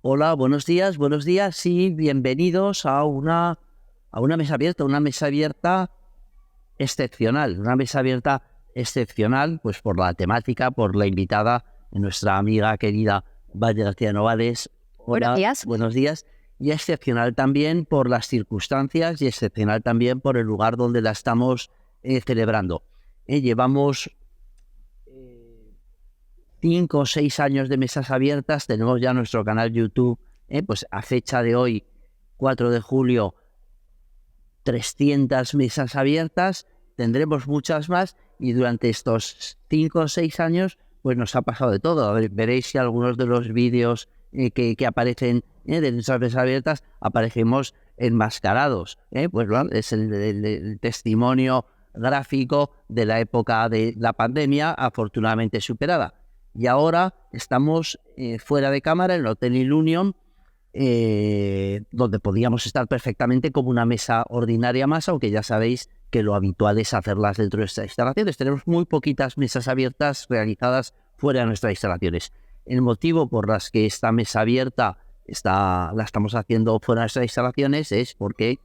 Hola, buenos días y bienvenidos a una mesa abierta excepcional, pues por la temática, por la invitada, nuestra amiga querida Valle García Novales. Buenos Hola, días. buenos días. Y excepcional también por las circunstancias y excepcional también por el lugar donde la estamos celebrando. Llevamos 5 o 6 años de mesas abiertas, tenemos ya nuestro canal YouTube, pues a fecha de hoy, 4 de julio, 300 mesas abiertas, tendremos muchas más y durante estos 5 o 6 años pues nos ha pasado de todo. A ver, veréis si algunos de los vídeos que aparecen de nuestras mesas abiertas aparecemos enmascarados. Pues bueno, es el testimonio gráfico de la época de la pandemia afortunadamente superada. Y ahora estamos fuera de cámara en el Hotel Ilunion, donde podíamos estar perfectamente como una mesa ordinaria más, aunque ya sabéis que lo habitual es hacerlas dentro de estas instalaciones. Tenemos muy poquitas mesas abiertas realizadas fuera de nuestras instalaciones. El motivo por las que esta mesa abierta la estamos haciendo fuera de nuestras instalaciones es porque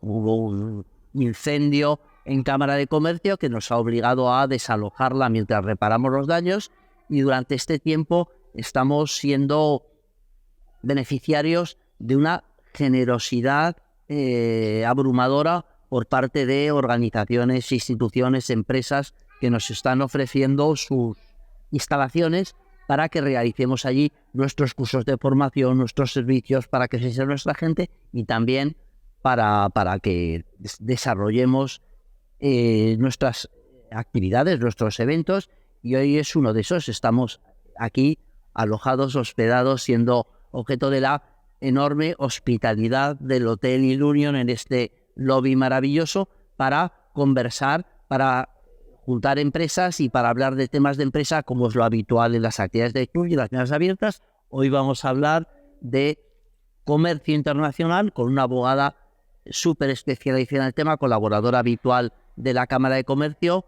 hubo un incendio en Cámara de Comercio que nos ha obligado a desalojarla mientras reparamos los daños, y durante este tiempo estamos siendo beneficiarios de una generosidad abrumadora por parte de organizaciones, instituciones, empresas que nos están ofreciendo sus instalaciones para que realicemos allí nuestros cursos de formación, nuestros servicios, para que se sea nuestra gente y también para que desarrollemos nuestras actividades, nuestros eventos, y hoy es uno de esos. Estamos aquí alojados, hospedados, siendo objeto de la enorme hospitalidad del Hotel Ilunion en este lobby maravilloso para conversar, para juntar empresas y para hablar de temas de empresa como es lo habitual en las actividades de club y las mesas abiertas. Hoy vamos a hablar de comercio internacional con una abogada súper especializada en el tema, colaboradora habitual de la Cámara de Comercio.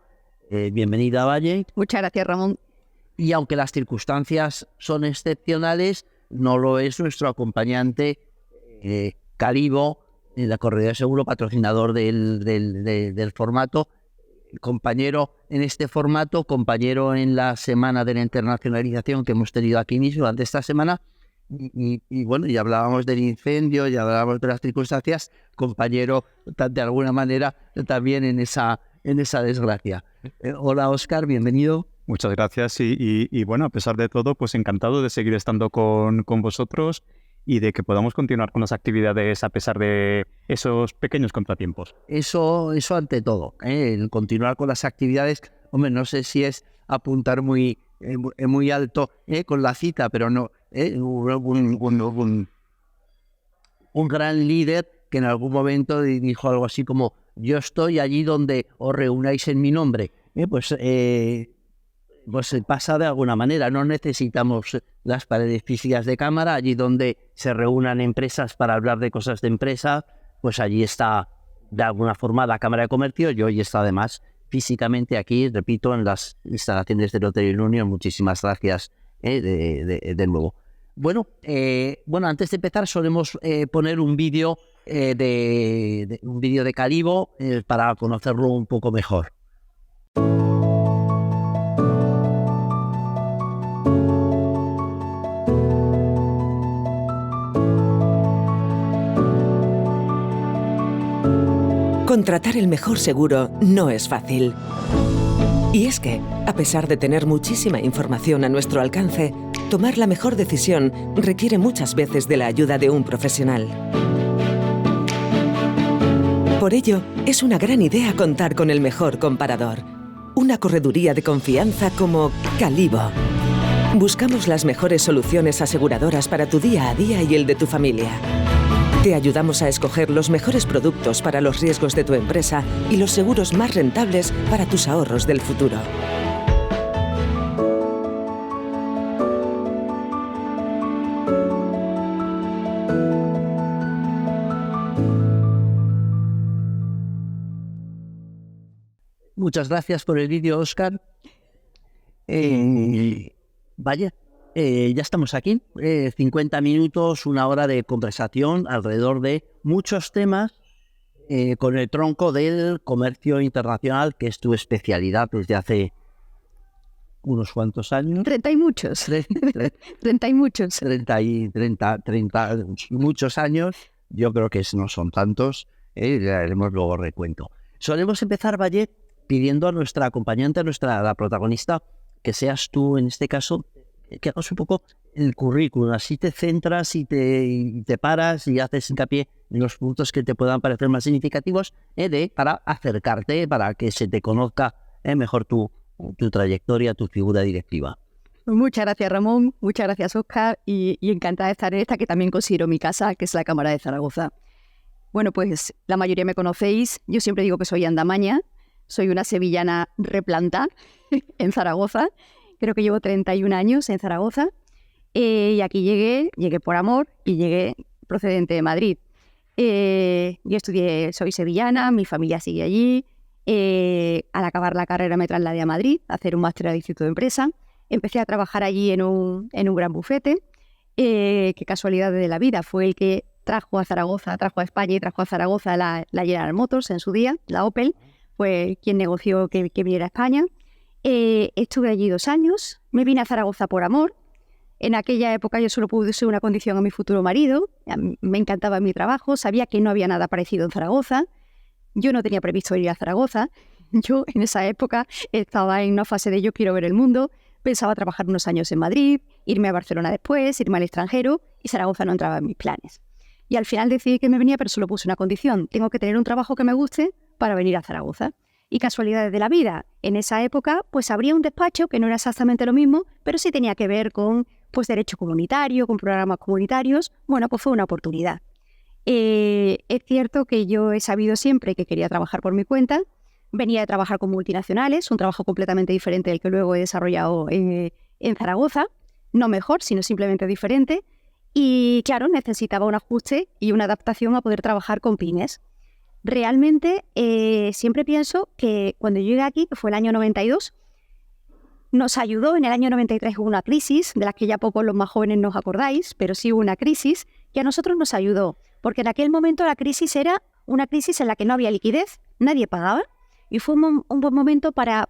Bienvenida, Valle. Muchas gracias, Ramón. Y aunque las circunstancias son excepcionales, no lo es nuestro acompañante Calibo, la Corredera Seguro, patrocinador del formato, compañero en este formato, compañero en la Semana de la Internacionalización que hemos tenido aquí mismo durante esta semana. Y bueno, ya hablábamos del incendio, ya hablábamos de las circunstancias, compañero de alguna manera también en esa desgracia. Hola, Óscar, bienvenido. Muchas gracias y bueno, a pesar de todo, pues encantado de seguir estando con vosotros y de que podamos continuar con las actividades a pesar de esos pequeños contratiempos. Eso ante todo, el continuar con las actividades. Hombre, no sé si es apuntar muy alto con la cita, pero no, un gran líder que en algún momento dijo algo así como: yo estoy allí donde os reunáis en mi nombre. Pues se pasa de alguna manera. No necesitamos las paredes físicas de cámara. Allí donde se reúnan empresas para hablar de cosas de empresa, pues allí está de alguna forma la Cámara de Comercio, y hoy está además físicamente aquí, repito, en las instalaciones del Hotel Ilunion. Muchísimas gracias de nuevo. Bueno, antes de empezar solemos poner un vídeo de Calibo para conocerlo un poco mejor. Contratar el mejor seguro no es fácil. Y es que, a pesar de tener muchísima información a nuestro alcance, tomar la mejor decisión requiere muchas veces de la ayuda de un profesional. Por ello, es una gran idea contar con el mejor comparador. Una correduría de confianza como Calibo. Buscamos las mejores soluciones aseguradoras para tu día a día y el de tu familia. Te ayudamos a escoger los mejores productos para los riesgos de tu empresa y los seguros más rentables para tus ahorros del futuro. Muchas gracias por el vídeo, Óscar. Vaya, Ya estamos aquí, 50 minutos, una hora de conversación alrededor de muchos temas con el tronco del comercio internacional, que es tu especialidad desde hace unos cuantos años. 30 y muchos. 30 y muchos. 30 muchos años. Yo creo que no son tantos. Le haremos luego recuento. Solemos empezar, Valle, pidiendo a nuestra acompañante, la protagonista, que seas tú en este caso, que hagas un poco el currículum, así te centras y te paras y haces hincapié en los puntos que te puedan parecer más significativos para acercarte, para que se te conozca mejor tu trayectoria, tu figura directiva. Muchas gracias, Ramón, muchas gracias, Óscar, y encantada de estar en esta que también considero mi casa, que es la Cámara de Zaragoza. Bueno, pues la mayoría me conocéis, yo siempre digo que soy andamaña, soy una sevillana replantada en Zaragoza. Creo que llevo 31 años en Zaragoza y aquí llegué por amor y llegué procedente de Madrid. Yo soy sevillana, mi familia sigue allí. Al acabar la carrera me trasladé a Madrid a hacer un máster de Instituto de Empresa. Empecé a trabajar allí en un gran bufete. Qué casualidad de la vida, fue el que trajo a España y trajo a Zaragoza la General Motors en su día, la Opel. Fue quien negoció que viniera a España. Estuve allí 2 años, me vine a Zaragoza por amor. En aquella época yo solo puse una condición a mi futuro marido, me encantaba mi trabajo, sabía que no había nada parecido en Zaragoza, yo no tenía previsto ir a Zaragoza, yo en esa época estaba en una fase de yo quiero ver el mundo, pensaba trabajar unos años en Madrid, irme a Barcelona después, irme al extranjero, y Zaragoza no entraba en mis planes. Y al final decidí que me venía, pero solo puse una condición, tengo que tener un trabajo que me guste para venir a Zaragoza. Y casualidades de la vida, en esa época pues abría un despacho que no era exactamente lo mismo, pero sí tenía que ver con pues derecho comunitario, con programas comunitarios. Bueno, pues fue una oportunidad. Es cierto que yo he sabido siempre que quería trabajar por mi cuenta. Venía de trabajar con multinacionales, un trabajo completamente diferente del que luego he desarrollado en Zaragoza. No mejor, sino simplemente diferente. Y claro, necesitaba un ajuste y una adaptación a poder trabajar con pymes. Realmente siempre pienso que cuando yo llegué aquí, que fue el año 92, nos ayudó. En el año 93 hubo una crisis, de la que ya pocos los más jóvenes nos acordáis, pero sí hubo una crisis que a nosotros nos ayudó, porque en aquel momento la crisis era una crisis en la que no había liquidez, nadie pagaba, y fue un buen momento para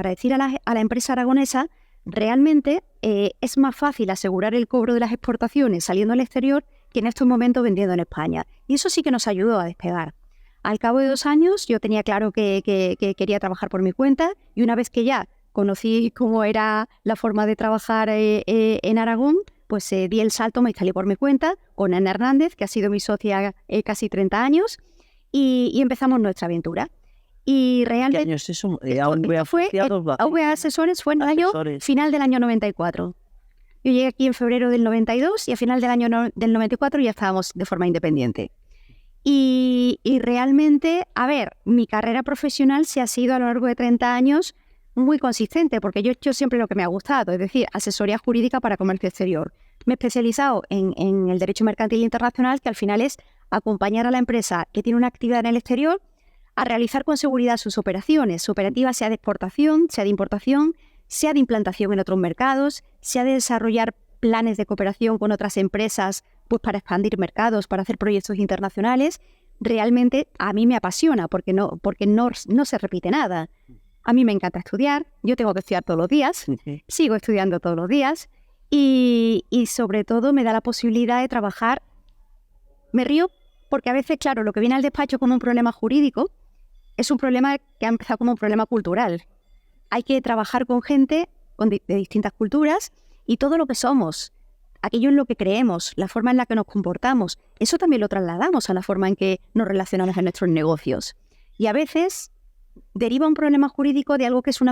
decir a la empresa aragonesa, realmente es más fácil asegurar el cobro de las exportaciones saliendo al exterior que en estos momentos vendiendo en España. Y eso sí que nos ayudó a despegar. Al cabo de 2 años yo tenía claro que quería trabajar por mi cuenta, y una vez que ya conocí cómo era la forma de trabajar en Aragón, pues di el salto, me instalé por mi cuenta con Ana Hernández, que ha sido mi socia casi 30 años, y empezamos nuestra aventura. Y realmente, ¿qué año es eso? AVA Asesores fue en el año final del año 94. Yo llegué aquí en febrero del 92 y a final del año del 94 ya estábamos de forma independiente. Y realmente, a ver, mi carrera profesional se ha sido a lo largo de 30 años muy consistente, porque yo he hecho siempre lo que me ha gustado, es decir, asesoría jurídica para comercio exterior. Me he especializado en el derecho mercantil internacional, que al final es acompañar a la empresa que tiene una actividad en el exterior a realizar con seguridad sus operaciones, su operativa sea de exportación, sea de importación, sea de implantación en otros mercados, sea de desarrollar planes de cooperación con otras empresas pues para expandir mercados, para hacer proyectos internacionales. Realmente a mí me apasiona porque no se repite nada. A mí me encanta estudiar, yo tengo que estudiar todos los días, sigo estudiando todos los días y sobre todo me da la posibilidad de trabajar. Me río porque a veces, claro, lo que viene al despacho como un problema jurídico es un problema que ha empezado como un problema cultural. Hay que trabajar con gente de distintas culturas y todo lo que somos, aquello en lo que creemos, la forma en la que nos comportamos, eso también lo trasladamos a la forma en que nos relacionamos en nuestros negocios. Y a veces deriva un problema jurídico de algo que es un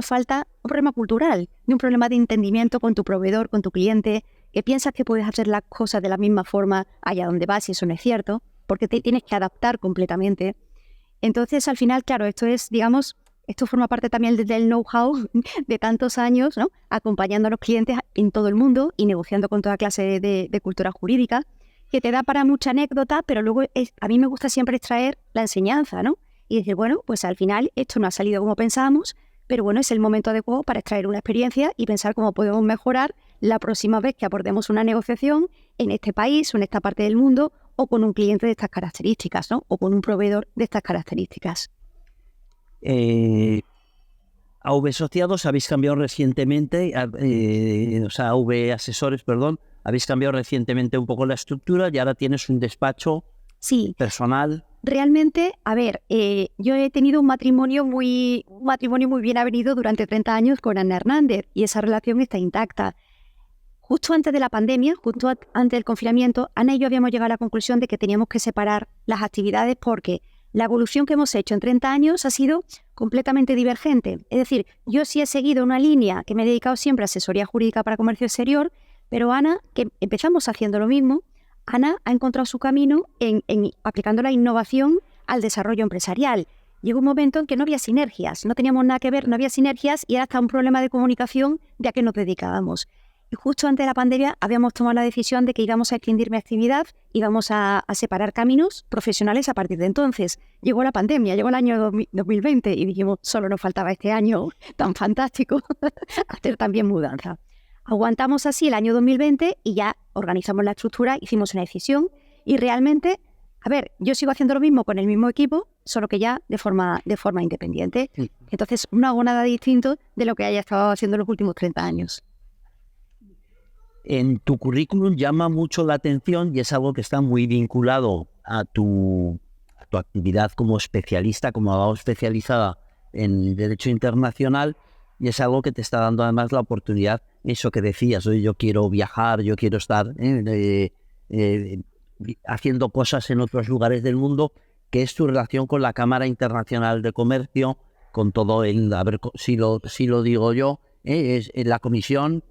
problema cultural, de un problema de entendimiento con tu proveedor, con tu cliente, que piensas que puedes hacer las cosas de la misma forma allá donde vas y eso no es cierto, porque te tienes que adaptar completamente. Entonces, al final, claro, esto forma parte también del know-how de tantos años, ¿no? Acompañando a los clientes en todo el mundo y negociando con toda clase de cultura jurídica, que te da para mucha anécdota, pero luego a mí me gusta siempre extraer la enseñanza, ¿no? Y decir, bueno, pues al final esto no ha salido como pensábamos, pero bueno, es el momento adecuado para extraer una experiencia y pensar cómo podemos mejorar la próxima vez que abordemos una negociación en este país o en esta parte del mundo o con un cliente de estas características, ¿no? O con un proveedor de estas características. AV Asociados habéis cambiado recientemente, AV Asesores, perdón, habéis cambiado recientemente un poco la estructura y ahora tienes un despacho personal. Realmente, a ver, yo he tenido un matrimonio muy bien avenido durante 30 años con Ana Hernández y esa relación está intacta. Justo antes de la pandemia, justo antes del confinamiento, Ana y yo habíamos llegado a la conclusión de que teníamos que separar las actividades porque la evolución que hemos hecho en 30 años ha sido completamente divergente. Es decir, yo sí he seguido una línea que me he dedicado siempre a asesoría jurídica para comercio exterior, pero Ana, que empezamos haciendo lo mismo, Ana ha encontrado su camino en aplicando la innovación al desarrollo empresarial. Llegó un momento en que no había sinergias, no teníamos nada que ver, no había sinergias y era hasta un problema de comunicación de a qué nos dedicábamos. Y justo antes de la pandemia habíamos tomado la decisión de que íbamos a extinguir mi actividad, íbamos a separar caminos profesionales a partir de entonces. Llegó la pandemia, llegó el año 2020 y dijimos, solo nos faltaba este año tan fantástico hacer también mudanza. Aguantamos así el año 2020 y ya organizamos la estructura, hicimos una decisión y realmente, a ver, yo sigo haciendo lo mismo con el mismo equipo, solo que ya de forma independiente. Entonces no hago nada distinto de lo que haya estado haciendo los últimos 30 años. En tu currículum llama mucho la atención y es algo que está muy vinculado a tu actividad como especialista, como abogado especializada en Derecho Internacional, y es algo que te está dando además la oportunidad, eso que decías, oye, yo quiero viajar, yo quiero estar haciendo cosas en otros lugares del mundo, que es tu relación con la Cámara Internacional de Comercio, con todo el, a ver si lo digo yo, es la Comisión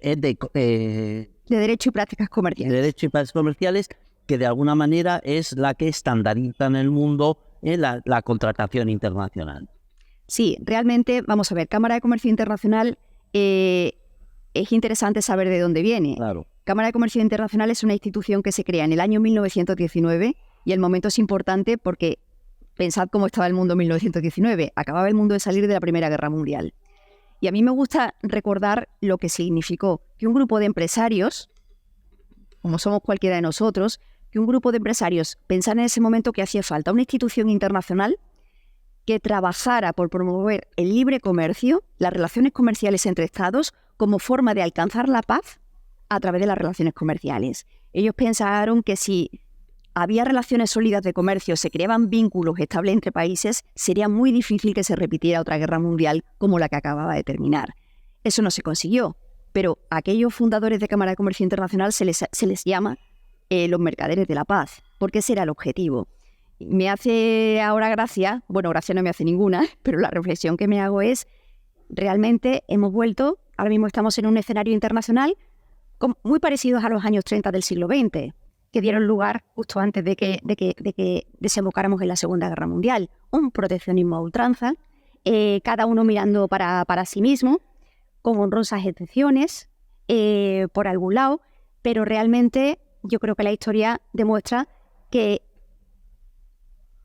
de Derecho y Prácticas Comerciales. De Derecho y Prácticas Comerciales, que de alguna manera es la que estandariza en el mundo la contratación internacional. Sí, realmente, vamos a ver, Cámara de Comercio Internacional es interesante saber de dónde viene. Claro. Cámara de Comercio Internacional es una institución que se crea en el año 1919 y el momento es importante porque pensad cómo estaba el mundo en 1919. Acababa el mundo de salir de la Primera Guerra Mundial. Y a mí me gusta recordar lo que significó que un grupo de empresarios, como somos cualquiera de nosotros, que un grupo de empresarios pensara en ese momento que hacía falta una institución internacional que trabajara por promover el libre comercio, las relaciones comerciales entre Estados, como forma de alcanzar la paz a través de las relaciones comerciales. Ellos pensaron que si había relaciones sólidas de comercio, se creaban vínculos estables entre países, sería muy difícil que se repitiera otra guerra mundial como la que acababa de terminar. Eso no se consiguió, pero a aquellos fundadores de Cámara de Comercio Internacional se les llama los mercaderes de la paz, porque ese era el objetivo. Me hace ahora gracia, bueno, gracia no me hace ninguna, pero la reflexión que me hago es, realmente hemos vuelto, ahora mismo estamos en un escenario internacional muy parecidos a los años 30 del siglo XX, que dieron lugar justo antes de que desembocáramos en la Segunda Guerra Mundial. Un proteccionismo a ultranza, cada uno mirando para sí mismo, con honrosas excepciones por algún lado, pero realmente yo creo que la historia demuestra que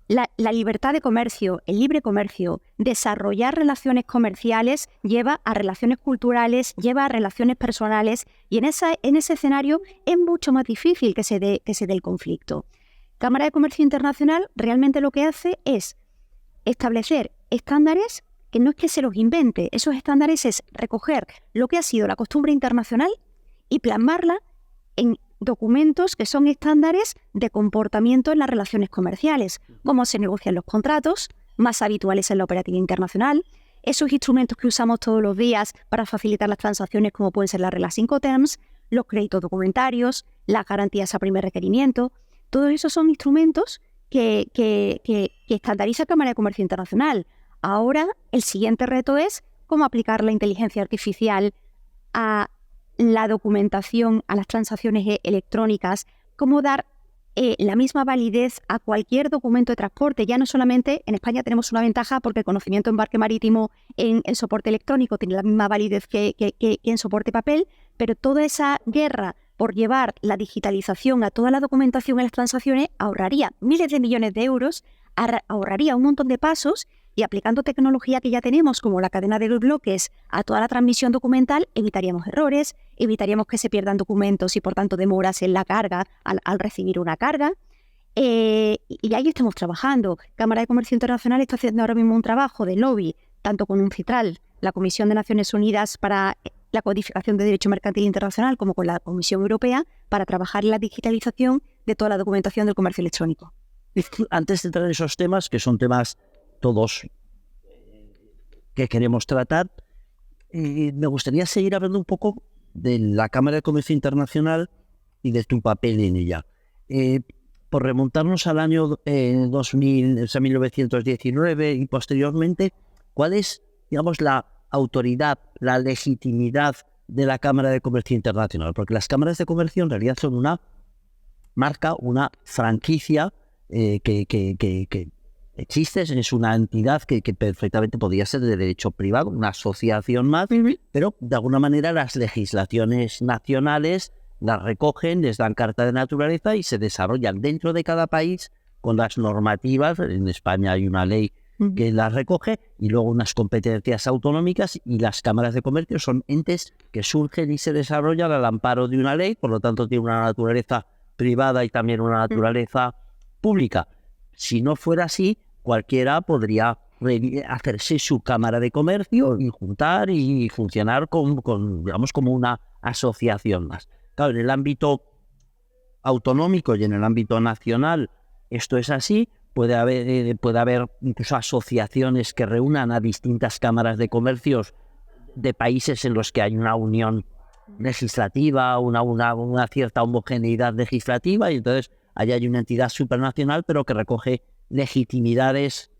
la libertad de comercio, el libre comercio, desarrollar relaciones comerciales lleva a relaciones culturales, lleva a relaciones personales y en ese escenario es mucho más difícil que se dé el conflicto. Cámara de Comercio Internacional realmente lo que hace es establecer estándares que no es que se los invente, esos estándares es recoger lo que ha sido la costumbre internacional y plasmarla en documentos que son estándares de comportamiento en las relaciones comerciales, cómo se negocian los contratos, más habituales en la operativa internacional, esos instrumentos que usamos todos los días para facilitar las transacciones como pueden ser las reglas Incoterms, los créditos documentarios, las garantías a primer requerimiento, todos esos son instrumentos que estandariza Cámara de Comercio Internacional. Ahora el siguiente reto es cómo aplicar la inteligencia artificial a la documentación, a las transacciones electrónicas, cómo dar la misma validez a cualquier documento de transporte. Ya no solamente en España tenemos una ventaja porque el conocimiento de embarque marítimo en soporte electrónico tiene la misma validez que en soporte papel, pero toda esa guerra por llevar la digitalización a toda la documentación en las transacciones ahorraría miles de millones de euros, ahorraría un montón de pasos Y aplicando tecnología que ya tenemos, como la cadena de bloques, a toda la transmisión documental, evitaríamos errores, evitaríamos que se pierdan documentos y, por tanto, demoras en la carga al recibir una carga. Y ahí estamos trabajando. Cámara de Comercio Internacional está haciendo ahora mismo un trabajo de lobby, tanto con UNCITRAL, la Comisión de Naciones Unidas para la Codificación de Derecho Mercantil Internacional, como con la Comisión Europea, para trabajar en la digitalización de toda la documentación del comercio electrónico. Antes de entrar en esos temas, que son temas todos que queremos tratar, me gustaría seguir hablando un poco de la Cámara de Comercio Internacional y de tu papel en ella. Por remontarnos al año 2000, o sea, 1919 y posteriormente, ¿cuál es, digamos, la autoridad, la legitimidad de la Cámara de Comercio Internacional? Porque las cámaras de comercio en realidad son una marca, una franquicia que existe, es una entidad que perfectamente podría ser de derecho privado, una asociación más, pero de alguna manera las legislaciones nacionales las recogen, les dan carta de naturaleza y se desarrollan dentro de cada país con las normativas. En España hay una ley que las recoge y luego unas competencias autonómicas, y las cámaras de comercio son entes que surgen y se desarrollan al amparo de una ley, por lo tanto tienen una naturaleza privada y también una naturaleza pública. Si no fuera así, cualquiera podría hacerse su cámara de comercio y juntar y funcionar digamos, como una asociación más. Claro, en el ámbito autonómico y en el ámbito nacional esto es así. Puede haber incluso asociaciones que reúnan a distintas cámaras de comercios de países en los que hay una unión legislativa, una cierta homogeneidad legislativa, y entonces allá hay una entidad supranacional pero que recoge legitimidades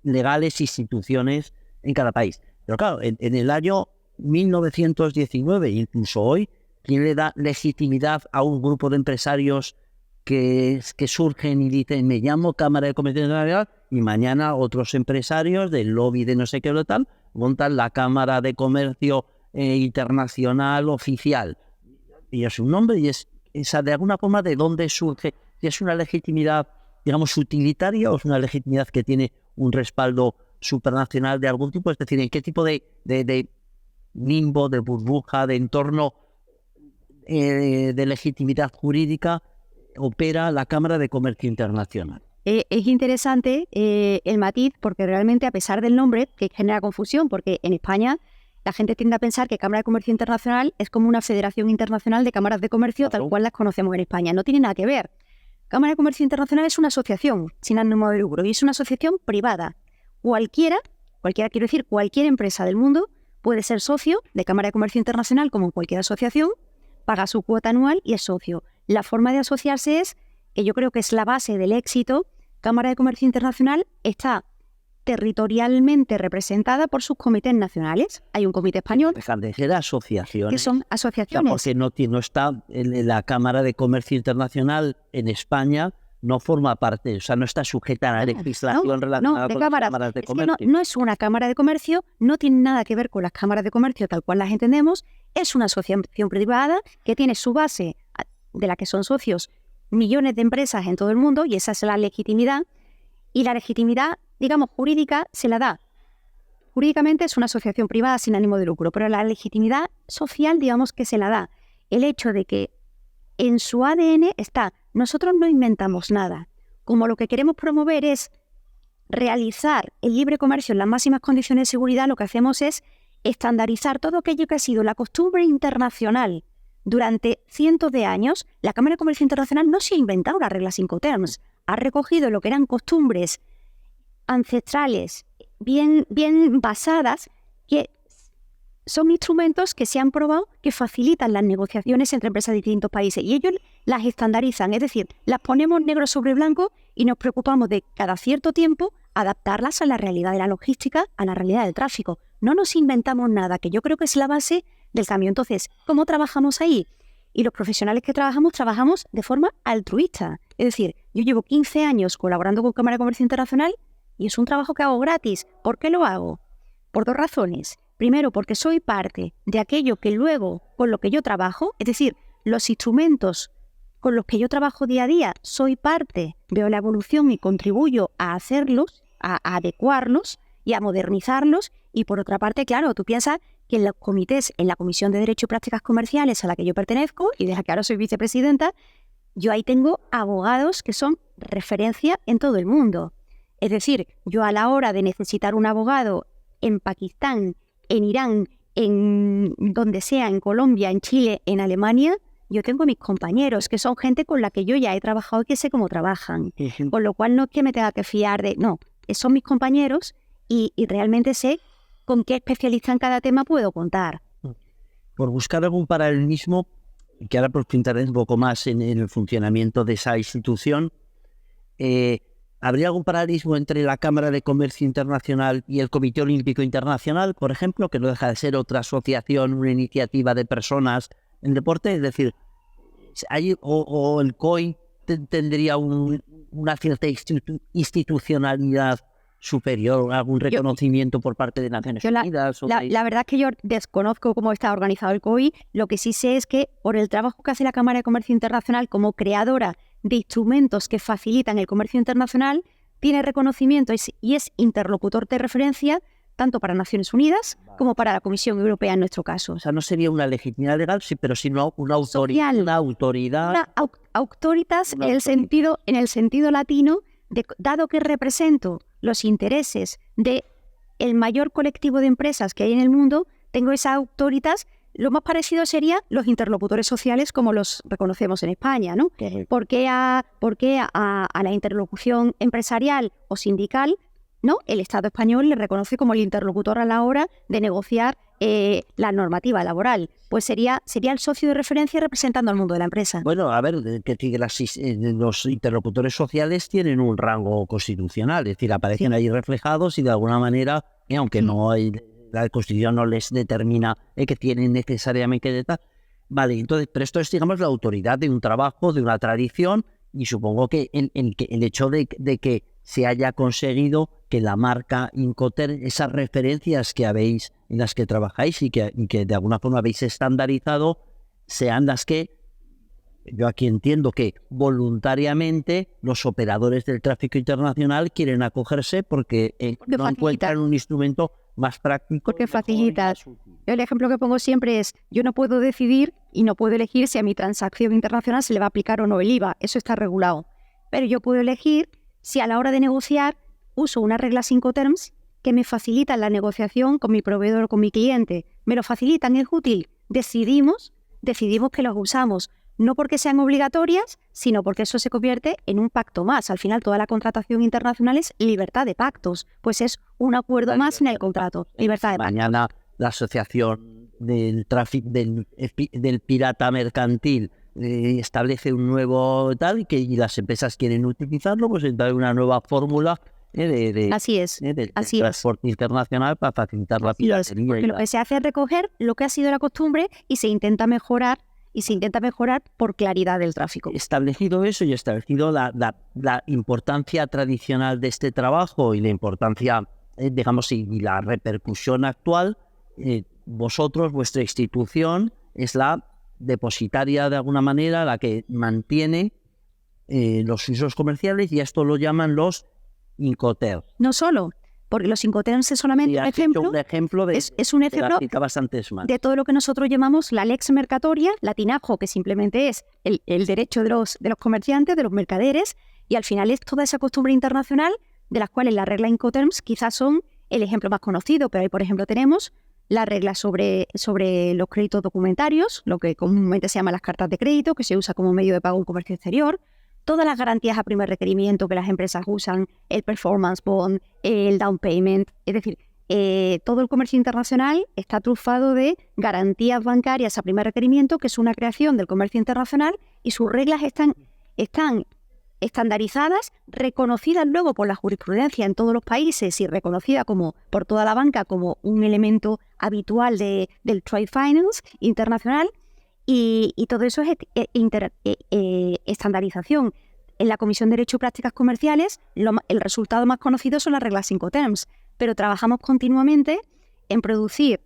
legales, instituciones en cada país. Pero claro, en el año 1919, incluso hoy, ¿quién le da legitimidad a un grupo de empresarios que surgen y dicen, me llamo Cámara de Comercio Internacional, y mañana otros empresarios del lobby de no sé qué o tal montan la Cámara de Comercio Internacional oficial? Y es un nombre, y es esa de alguna forma de dónde surge, si es una legitimidad, digamos, utilitaria, o es una legitimidad que tiene un respaldo supranacional de algún tipo. Es decir, en qué tipo de limbo, de burbuja, de entorno de legitimidad jurídica opera la Cámara de Comercio Internacional. Es interesante el matiz, porque realmente, a pesar del nombre, que genera confusión, porque en España la gente tiende a pensar que Cámara de Comercio Internacional es como una federación internacional de cámaras de comercio, tal cual las conocemos en España. No tiene nada que ver. Cámara de Comercio Internacional es una asociación sin ánimo de lucro y es una asociación privada. Cualquiera quiero decir, cualquier empresa del mundo puede ser socio de Cámara de Comercio Internacional, como en cualquier asociación, paga su cuota anual y es socio. La forma de asociarse es, que yo creo que es la base del éxito. Cámara de Comercio Internacional está territorialmente representada por sus comités nacionales. Hay un comité español. Dejan de ser asociaciones. Que son asociaciones. Porque no está en la Cámara de Comercio Internacional en España, no forma parte, o sea, no está sujeta a la legislación relacionada con las cámaras de comercio. No es una cámara de comercio, no tiene nada que ver con las cámaras de comercio tal cual las entendemos. Es una asociación privada que tiene su base, de la que son socios millones de empresas en todo el mundo, y esa es la legitimidad. Y la legitimidad, digamos, jurídica se la da. Jurídicamente es una asociación privada sin ánimo de lucro, pero la legitimidad social, digamos, que se la da el hecho de que en su ADN está, nosotros no inventamos nada. Como lo que queremos promover es realizar el libre comercio en las máximas condiciones de seguridad, lo que hacemos es estandarizar todo aquello que ha sido la costumbre internacional durante cientos de años. La Cámara de Comercio Internacional no se ha inventado las reglas Incoterms, ha recogido lo que eran costumbres ancestrales, bien basadas, que son instrumentos que se han probado que facilitan las negociaciones entre empresas de distintos países, y ellos las estandarizan, es decir, las ponemos negro sobre blanco y nos preocupamos de cada cierto tiempo adaptarlas a la realidad de la logística, a la realidad del tráfico. No nos inventamos nada, que yo creo que es la base del cambio. Entonces, ¿cómo trabajamos ahí? Y los profesionales que trabajamos de forma altruista. Es decir, yo llevo 15 años colaborando con Cámara de Comercio Internacional y es un trabajo que hago gratis. ¿Por qué lo hago? Por dos razones. Primero, porque soy parte de aquello que luego, con lo que yo trabajo, es decir, los instrumentos con los que yo trabajo día a día, soy parte, veo la evolución y contribuyo a hacerlos, a adecuarlos, y a modernizarlos. Y por otra parte, claro, tú piensas que en los comités, en la Comisión de Derecho y Prácticas Comerciales a la que yo pertenezco y de la que ahora soy vicepresidenta, yo ahí tengo abogados que son referencia en todo el mundo. Es decir, yo a la hora de necesitar un abogado en Pakistán, en Irán, en donde sea, en Colombia, en Chile, en Alemania, yo tengo mis compañeros, que son gente con la que yo ya he trabajado y que sé cómo trabajan. Con lo cual no es que me tenga que fiar de... No, son mis compañeros y realmente sé con qué especialista en cada tema puedo contar. Por buscar algún paralelismo, que ahora profundizaré un poco más en el funcionamiento de esa institución, ¿habría algún paralelismo entre la Cámara de Comercio Internacional y el Comité Olímpico Internacional, por ejemplo, que no deja de ser otra asociación, una iniciativa de personas en deporte? Es decir, o el COI tendría una cierta institucionalidad superior, algún reconocimiento por parte de Naciones Unidas. La verdad es que yo desconozco cómo está organizado el COI. Lo que sí sé es que por el trabajo que hace la Cámara de Comercio Internacional como creadora de instrumentos que facilitan el comercio internacional, tiene reconocimiento y es interlocutor de referencia tanto para Naciones Unidas como para la Comisión Europea en nuestro caso. O sea, no sería una legitimidad legal, sí, pero sino una autoridad. Una autoridad. Una autoritas en el sentido latino, dado que represento los intereses de el mayor colectivo de empresas que hay en el mundo, tengo esa autoritas. Lo más parecido sería los interlocutores sociales como los reconocemos en España, ¿no? ¿Por qué a la interlocución empresarial o sindical, ¿no? El Estado español le reconoce como el interlocutor a la hora de negociar la normativa laboral? Pues sería el socio de referencia representando al mundo de la empresa. Bueno, a ver, que los interlocutores sociales tienen un rango constitucional, es decir, aparecen ahí reflejados y de alguna manera, aunque no hay... La Constitución no les determina que tienen necesariamente de tal. Vale, entonces, pero esto es, digamos, la autoridad de un trabajo, de una tradición, y supongo que el hecho de que se haya conseguido que la marca Incoterms, esas referencias que habéis, en las que trabajáis y que de alguna forma habéis estandarizado, sean las que, yo aquí entiendo que voluntariamente los operadores del tráfico internacional quieren acogerse porque no encuentran un instrumento más práctico. Porque facilitas. El ejemplo que pongo siempre es, yo no puedo decidir y no puedo elegir si a mi transacción internacional se le va a aplicar o no el IVA. Eso está regulado. Pero yo puedo elegir si a la hora de negociar uso unas reglas Incoterms que me facilitan la negociación con mi proveedor o con mi cliente. Me lo facilitan, es útil. Decidimos que los usamos. No porque sean obligatorias, sino porque eso se convierte en un pacto más. Al final, toda la contratación internacional es libertad de pactos. Pues es un acuerdo más en el contrato. Libertad de pactos. Mañana la Asociación del Pirata Mercantil establece un nuevo tal y las empresas quieren utilizarlo, pues entra una nueva fórmula Así es. Del transporte internacional para facilitar la piratería. Porque lo que se hace es recoger lo que ha sido la costumbre y se intenta mejorar por claridad del tráfico. Establecido eso y establecido la importancia tradicional de este trabajo y la importancia, digamos, y la repercusión actual, vosotros, vuestra institución, es la depositaria de alguna manera, la que mantiene los usos comerciales, y esto lo llaman los Incoterms. No solo, porque los Incoterms es solamente un ejemplo, es un ejemplo de todo lo que nosotros llamamos la lex mercatoria, latinajo, que simplemente es el derecho de los comerciantes, de los mercaderes, y al final es toda esa costumbre internacional de las cuales las reglas Incoterms quizás son el ejemplo más conocido, pero ahí, por ejemplo, tenemos la regla sobre los créditos documentarios, lo que comúnmente se llama las cartas de crédito, que se usa como medio de pago en comercio exterior, todas las garantías a primer requerimiento que las empresas usan, el performance bond, el down payment, es decir, todo el comercio internacional está trufado de garantías bancarias a primer requerimiento, que es una creación del comercio internacional, y sus reglas están estandarizadas, reconocidas luego por la jurisprudencia en todos los países y reconocida por toda la banca como un elemento habitual del trade finance internacional, y todo eso es estandarización. En la Comisión de Derecho y Prácticas Comerciales, el resultado más conocido son las reglas Incoterms, pero trabajamos continuamente en producir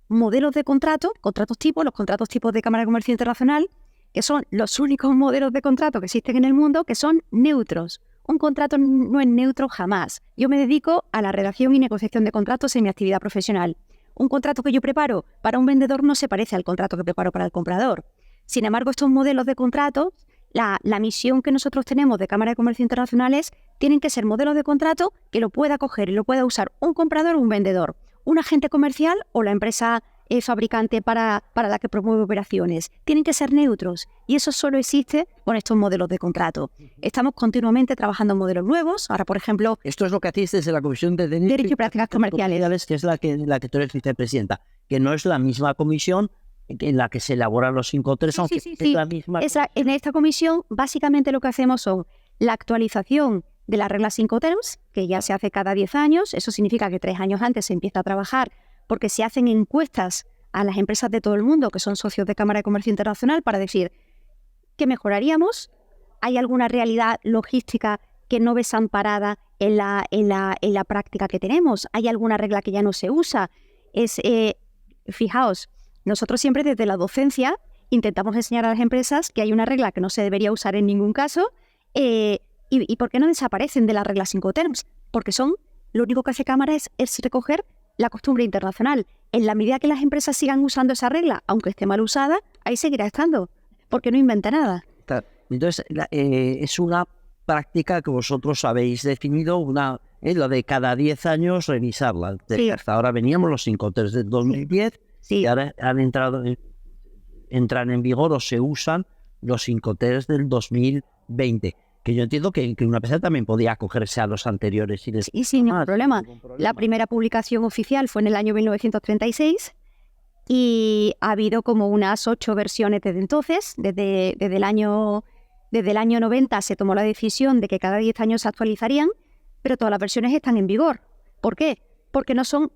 modelos de contratos tipos, los contratos tipos de Cámara de Comercio Internacional, que son los únicos modelos de contrato que existen en el mundo que son neutros. un contrato no es neutro jamás. Yo me dedico a la redacción y negociación de contratos en mi actividad profesional. Un contrato que yo preparo para un vendedor no se parece al contrato que preparo para el comprador. Sin embargo, estos modelos de contratos, la misión que nosotros tenemos de Cámara de Comercio Internacionales, tienen que ser modelos de contrato que lo pueda coger y lo pueda usar un comprador o un vendedor, un agente comercial o la empresa fabricante para la que promueve operaciones. Tienen que ser neutros y eso solo existe con estos modelos de contrato. Estamos continuamente trabajando en modelos nuevos. Ahora, por ejemplo, Esto es lo que hacéis desde la Comisión de Derecho y Prácticas Comerciales, que es la que tú eres vicepresidenta, que no es la misma comisión en la que se elaboran los 5.3, aunque sí. es la misma. En esta comisión, básicamente lo que hacemos son la actualización de la regla 5 terms, que ya se hace cada 10 años. Eso significa que 3 años antes se empieza a trabajar porque se hacen encuestas a las empresas de todo el mundo que son socios de Cámara de Comercio Internacional para decir qué mejoraríamos. ¿Hay alguna realidad logística que no ves amparada en la práctica que tenemos? ¿Hay alguna regla que ya no se usa? Fijaos, nosotros siempre desde la docencia intentamos enseñar a las empresas que hay una regla que no se debería usar en ningún caso y ¿por qué no desaparecen de la regla 5 terms? Porque lo único que hace Cámara es recoger la costumbre internacional. En la medida que las empresas sigan usando esa regla, aunque esté mal usada, ahí seguirá estando, porque no inventa nada. Entonces, es una práctica que vosotros habéis definido, lo de cada 10 años revisarla. Sí. Hasta ahora veníamos los 5.3 del 2010 Sí. y ahora entran en vigor o se usan los 5.3 del 2020. Que yo entiendo que una empresa también podía acogerse a los anteriores. Y sin ningún problema. La primera publicación oficial fue en el año 1936 y ha habido como unas 8 versiones desde entonces. Desde el año 90 se tomó la decisión de que cada 10 años se actualizarían, pero todas las versiones están en vigor. ¿Por qué? Porque no son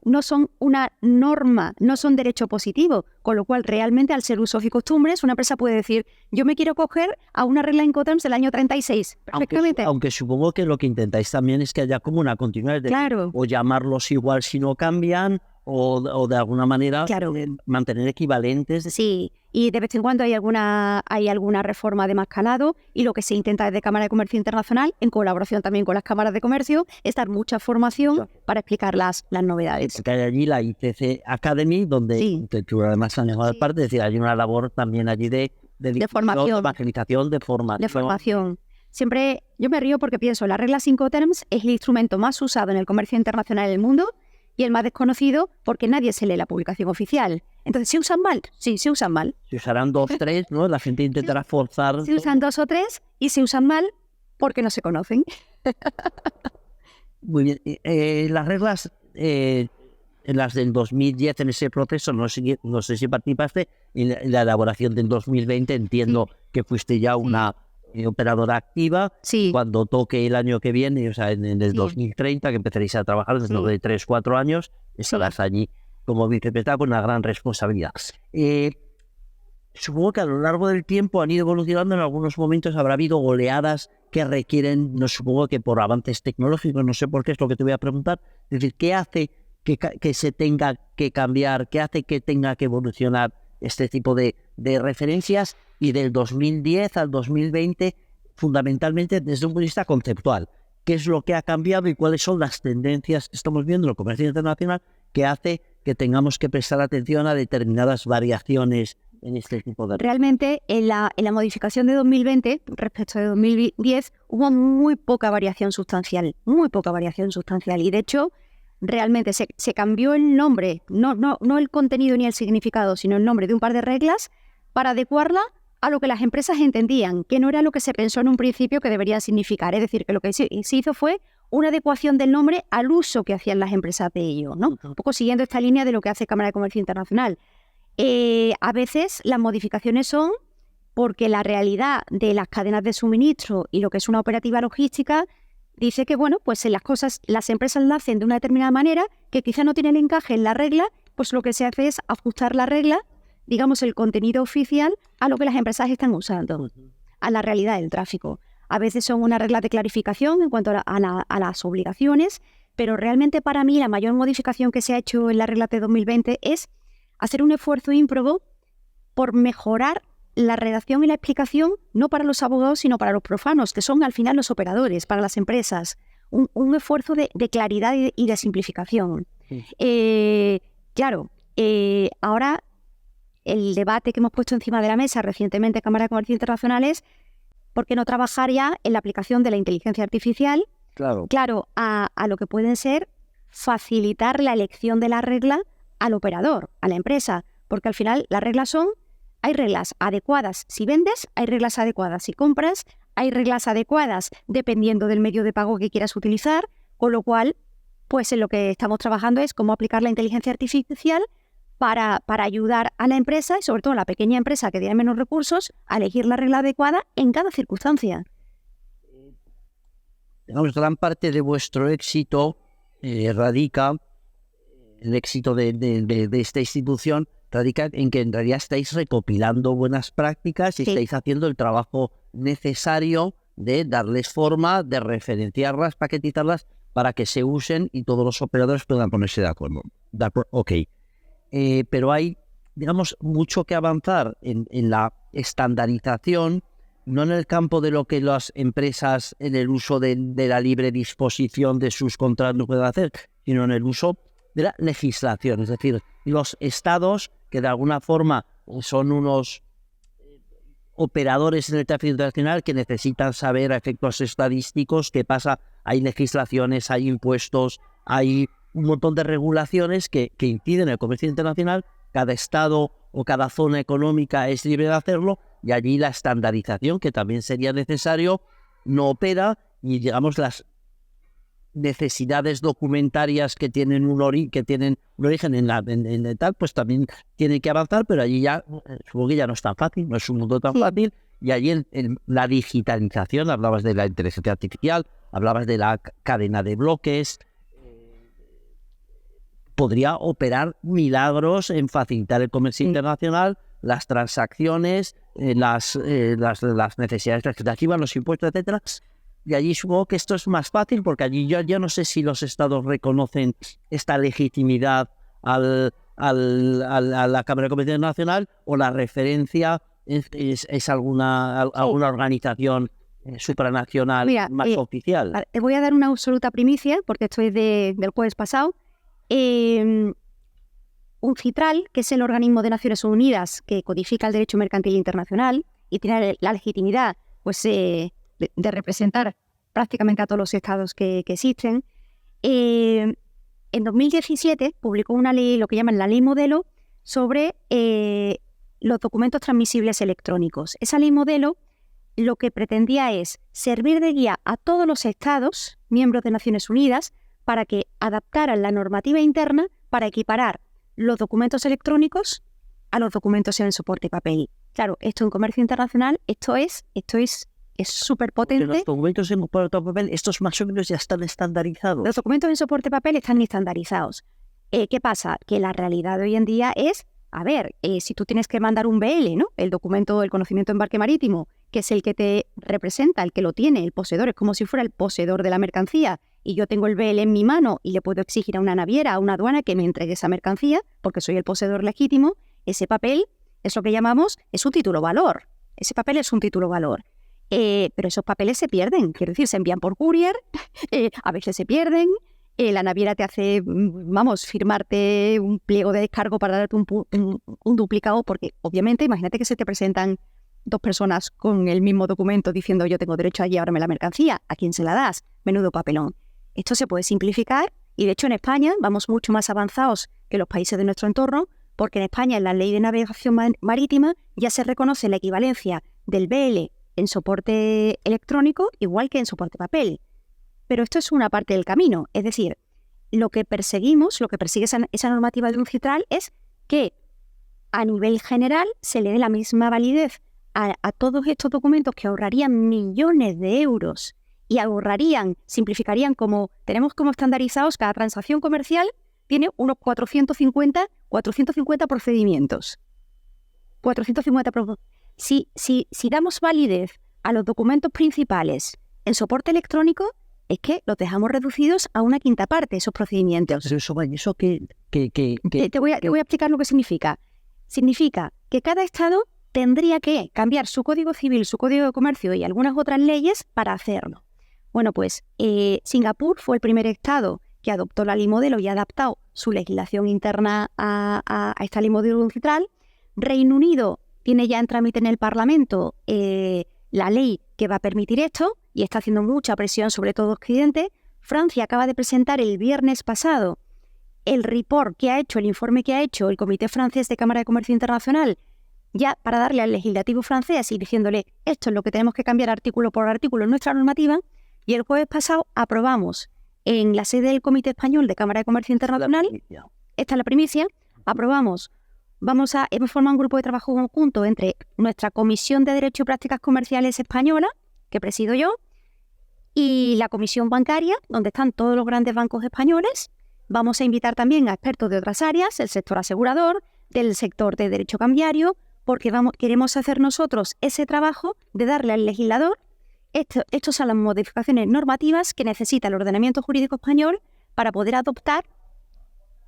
una norma, no son derecho positivo, con lo cual realmente al ser usos y costumbres una empresa puede decir yo me quiero coger a una regla Incoterms del año 36, perfectamente. Aunque supongo que lo que intentáis también es que haya como una continuidad, es decir, Claro. o llamarlos igual si no cambian o de alguna manera Claro. Mantener equivalentes. Sí, y de vez en cuando hay alguna reforma de más calado y lo que se intenta desde Cámara de Comercio Internacional, en colaboración también con las cámaras de comercio, es dar mucha formación para explicar las novedades. Que hay allí la ICC Academy, donde Sí. tú además has llamado Sí. parte, es decir, hay una labor también allí de formación. de evangelización, de formación. De formación. Siempre, yo me río porque pienso, la regla 5 terms es el instrumento más usado en el comercio internacional del mundo y el más desconocido porque nadie se lee la publicación oficial. Entonces, ¿se usan mal? Sí, se usan mal. Se usarán 2, 3, ¿no? La gente intentará forzar. Se usan 2 o 3 y se usan mal porque no se conocen. Muy bien. Las reglas, las del 2010 en ese proceso, no sé si participaste, en la elaboración del 2020, entiendo que fuiste ya una operadora activa. Sí. Cuando toque el año que viene, o sea, en el Sí. 2030, que empezaréis a trabajar dentro de 3, 4 años, estarás allí como vicepresidenta con una gran responsabilidad. Supongo que a lo largo del tiempo han ido evolucionando, en algunos momentos habrá habido oleadas que requieren, no supongo que por avances tecnológicos, no sé por qué es lo que te voy a preguntar, es decir, ¿qué hace que se tenga que cambiar, qué hace que tenga que evolucionar este tipo de referencias? Y del 2010 al 2020, fundamentalmente desde un punto de vista conceptual, ¿qué es lo que ha cambiado y cuáles son las tendencias que estamos viendo en el comercio internacional que hace que tengamos que prestar atención a determinadas variaciones en este tipo de... Realmente, en la modificación de 2020, respecto de 2010, hubo muy poca variación sustancial. Y de hecho, realmente se cambió el nombre, no el contenido ni el significado, sino el nombre de un par de reglas para adecuarla a lo que las empresas entendían, que no era lo que se pensó en un principio que debería significar. Es decir, que lo que se hizo fue una adecuación del nombre al uso que hacían las empresas de ello, ¿no? Un poco siguiendo esta línea de lo que hace Cámara de Comercio Internacional. A veces las modificaciones son porque la realidad de las cadenas de suministro y lo que es una operativa logística dice que, bueno, pues las empresas la hacen de una determinada manera que quizá no tiene el encaje en la regla, pues lo que se hace es ajustar la regla, digamos, el contenido oficial a lo que las empresas están usando, a la realidad del tráfico. A veces son una regla de clarificación en cuanto a las obligaciones, pero realmente para mí la mayor modificación que se ha hecho en la regla de 2020 es hacer un esfuerzo ímprobo por mejorar la redacción y la explicación no para los abogados, sino para los profanos, que son al final los operadores, para las empresas. Un esfuerzo de claridad y de simplificación. Sí. Claro, ahora el debate que hemos puesto encima de la mesa recientemente en Cámara de Comercio Internacional es ¿por qué no trabajar ya en la aplicación de la inteligencia artificial? Claro. A lo que pueden ser facilitar la elección de la regla al operador, a la empresa, porque al final las reglas hay reglas adecuadas si vendes, hay reglas adecuadas si compras, hay reglas adecuadas dependiendo del medio de pago que quieras utilizar, con lo cual, pues en lo que estamos trabajando es cómo aplicar la inteligencia artificial para ayudar a la empresa y sobre todo a la pequeña empresa que tiene menos recursos a elegir la regla adecuada en cada circunstancia. Digamos, gran parte de vuestro éxito radica, el éxito de esta institución radica en que en realidad estáis recopilando buenas prácticas y Sí. estáis haciendo el trabajo necesario de darles forma, de referenciarlas, paquetizarlas para que se usen y todos los operadores puedan ponerse de acuerdo. Ok. Pero hay, digamos, mucho que avanzar en la estandarización, no en el campo de lo que las empresas en el uso de la libre disposición de sus contratos pueden hacer, sino en el uso de la legislación. Es decir, los estados que de alguna forma son unos operadores en el tráfico internacional que necesitan saber a efectos estadísticos qué pasa. Hay legislaciones, hay impuestos, hay un montón de regulaciones que impiden el comercio internacional. Cada estado o cada zona económica es libre de hacerlo y allí la estandarización, que también sería necesario, no opera y digamos las necesidades documentarias que tienen un origen en tal, pues también tienen que avanzar, pero allí ya supongo que ya no es tan fácil, no es un mundo tan fácil, y allí en la digitalización, hablabas de la inteligencia artificial, hablabas de la cadena de bloques, podría operar milagros en facilitar el comercio internacional, las transacciones, las necesidades legislativas, los impuestos, etcétera. Y allí supongo que esto es más fácil porque allí yo no sé si los estados reconocen esta legitimidad a la Cámara de Comercio Internacional o la referencia es alguna organización supranacional más oficial. Te voy a dar una absoluta primicia porque esto es del jueves pasado. UNCITRAL, que es el organismo de Naciones Unidas que codifica el derecho mercantil internacional y tiene la legitimidad pues, de representar prácticamente a todos los estados que existen, en 2017 publicó una ley, lo que llaman la ley modelo, sobre los documentos transmisibles electrónicos. Esa ley modelo lo que pretendía es servir de guía a todos los estados, miembros de Naciones Unidas, para que adaptaran la normativa interna para equiparar los documentos electrónicos a los documentos en el soporte papel. Claro, esto en comercio internacional, esto es súper potente. Los documentos en soporte papel, estos más o menos ya están estandarizados. Los documentos en soporte papel están estandarizados. ¿Qué pasa? Que la realidad de hoy en día es, si tú tienes que mandar un BL, ¿no? El documento del conocimiento de embarque marítimo, que es el que te representa, el que lo tiene, el poseedor, es como si fuera el poseedor de la mercancía, y yo tengo el BL en mi mano y le puedo exigir a una naviera, a una aduana que me entregue esa mercancía, porque soy el poseedor legítimo. Ese papel es lo que llamamos, es un título valor. Ese papel es un título valor. Pero esos papeles se pierden, quiero decir, se envían por courier, a veces se pierden, la naviera te hace, firmarte un pliego de descargo para darte un duplicado, porque obviamente, imagínate que se te presentan dos personas con el mismo documento diciendo yo tengo derecho a llevarme la mercancía, ¿a quién se la das? Menudo papelón. Esto se puede simplificar y de hecho en España vamos mucho más avanzados que los países de nuestro entorno, porque en España en la ley de navegación marítima ya se reconoce la equivalencia del BL en soporte electrónico igual que en soporte papel. Pero esto es una parte del camino, es decir, lo que perseguimos, lo que persigue esa normativa de UNCITRAL es que a nivel general se le dé la misma validez a todos estos documentos que ahorrarían millones de euros y simplificarían tenemos como estandarizados, cada transacción comercial tiene unos 450 procedimientos. 450 Si damos validez a los documentos principales en soporte electrónico, es que los dejamos reducidos a una quinta parte, esos procedimientos. Te Te voy a explicar lo que significa. Significa que cada estado tendría que cambiar su Código Civil, su Código de Comercio y algunas otras leyes para hacerlo. Bueno, pues Singapur fue el primer estado que adoptó la ley modelo y ha adaptado su legislación interna a esta ley modelo UNCITRAL. Reino Unido tiene ya en trámite en el Parlamento la ley que va a permitir esto y está haciendo mucha presión sobre todo Occidente. Francia acaba de presentar el viernes pasado el report que ha hecho, el informe que ha hecho el Comité Francés de Cámara de Comercio Internacional, ya para darle al legislativo francés y diciéndole esto es lo que tenemos que cambiar artículo por artículo en nuestra normativa. Y el jueves pasado aprobamos en la sede del Comité Español de Cámara de Comercio Internacional, esta es la primicia, aprobamos, hemos formado un grupo de trabajo conjunto entre nuestra Comisión de Derecho y Prácticas Comerciales Española, que presido yo, y la Comisión Bancaria, donde están todos los grandes bancos españoles. Vamos a invitar también a expertos de otras áreas, el sector asegurador, del sector de derecho cambiario, porque queremos hacer nosotros ese trabajo de darle al legislador estas son las modificaciones normativas que necesita el ordenamiento jurídico español para poder adoptar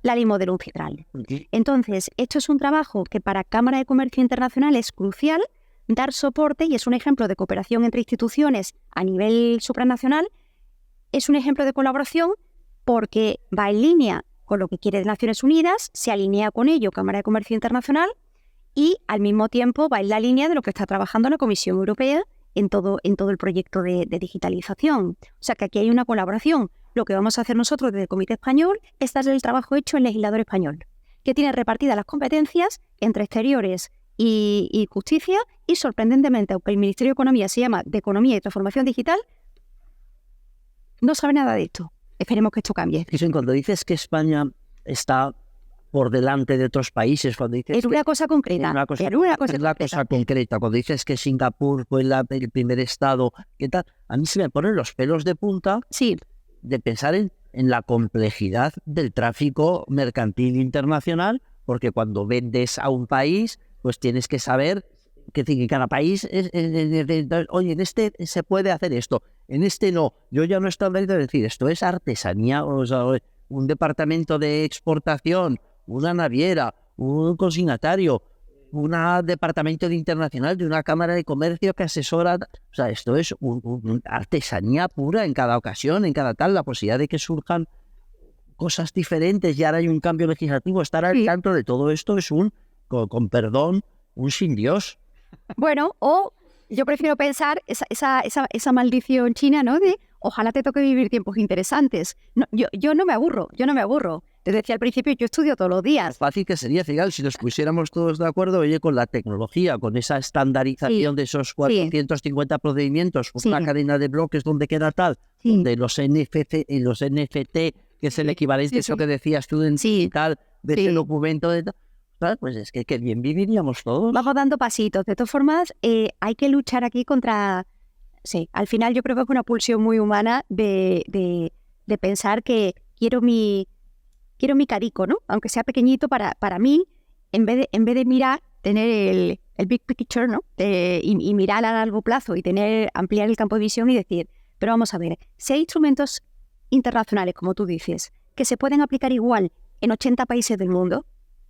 la ley modelo UNCITRAL. Entonces, esto es un trabajo que para Cámara de Comercio Internacional es crucial dar soporte y es un ejemplo de cooperación entre instituciones a nivel supranacional. Es un ejemplo de colaboración porque va en línea con lo que quiere Naciones Unidas, se alinea con ello Cámara de Comercio Internacional y al mismo tiempo va en la línea de lo que está trabajando la Comisión Europea en todo el proyecto de digitalización. O sea que aquí hay una colaboración. Lo que vamos a hacer nosotros desde el Comité Español es darle el trabajo hecho al legislador español, que tiene repartidas las competencias entre exteriores y justicia y sorprendentemente, aunque el Ministerio de Economía se llama de Economía y Transformación Digital, no sabe nada de esto. Esperemos que esto cambie. Cuando dices que España está por delante de otros países, cuando dices es una cosa concreta. Es la cosa concreta. Cuando dices que Singapur fue el primer estado, ¿qué tal? A mí se me ponen los pelos de punta de pensar en la complejidad del tráfico mercantil internacional, porque cuando vendes a un país, pues tienes que saber que cada país oye, en este se puede hacer esto, en este no. Yo ya no estoy hablando de decir, esto es artesanía, o sea, un departamento de exportación, una naviera, un consignatario, un departamento de internacional de una cámara de comercio que asesora. O sea, esto es una artesanía pura en cada ocasión, en cada tal. La posibilidad de que surjan cosas diferentes y ahora hay un cambio legislativo. Estar al tanto de todo esto es con perdón, un sin Dios. Bueno, o yo prefiero pensar esa maldición china, ¿no? De ojalá te toque vivir tiempos interesantes. No, yo no me aburro. Te decía al principio, yo estudio todos los días. Fácil que sería, Figal, si nos pusiéramos todos de acuerdo, oye, con la tecnología, con esa estandarización de esos 450 procedimientos, una cadena de bloques donde queda tal, de los NFC y los NFT, que es el equivalente a eso que decías tú en digital, de ese documento de tal. Pues es que bien viviríamos todos. Vamos dando pasitos. De todas formas, hay que luchar aquí contra... Sí, al final yo creo que es una pulsión muy humana de pensar que quiero mi carico, ¿no? Aunque sea pequeñito para mí, en vez de mirar, tener el big picture, ¿no? Y mirar a largo plazo y ampliar el campo de visión y decir, pero vamos a ver, si hay instrumentos internacionales, como tú dices, que se pueden aplicar igual en 80 países del mundo,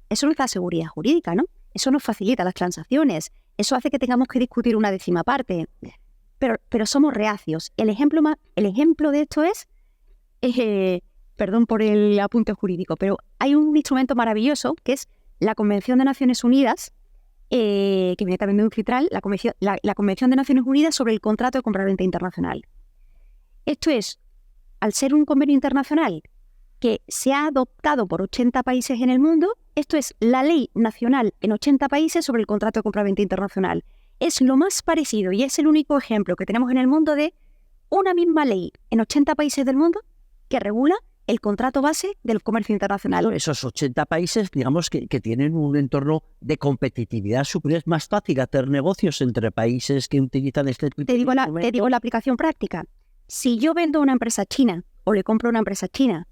eso nos da seguridad jurídica, ¿no? Eso nos facilita las transacciones, eso hace que tengamos que discutir una décima parte, pero somos reacios. El ejemplo de esto es, perdón por el apunte jurídico, pero hay un instrumento maravilloso que es la Convención de Naciones Unidas, que viene también de UNCITRAL, la Convención de Naciones Unidas sobre el contrato de compraventa internacional. Esto es, al ser un convenio internacional que se ha adoptado por 80 países en el mundo, esto es la ley nacional en 80 países sobre el contrato de compraventa internacional. Es lo más parecido y es el único ejemplo que tenemos en el mundo de una misma ley en 80 países del mundo que regula el contrato base del comercio internacional. Esos 80 países, digamos, que tienen un entorno de competitividad superior. Es más fácil hacer negocios entre países que utilizan este tipo te digo la aplicación práctica. Si yo vendo a una empresa china o le compro a una empresa china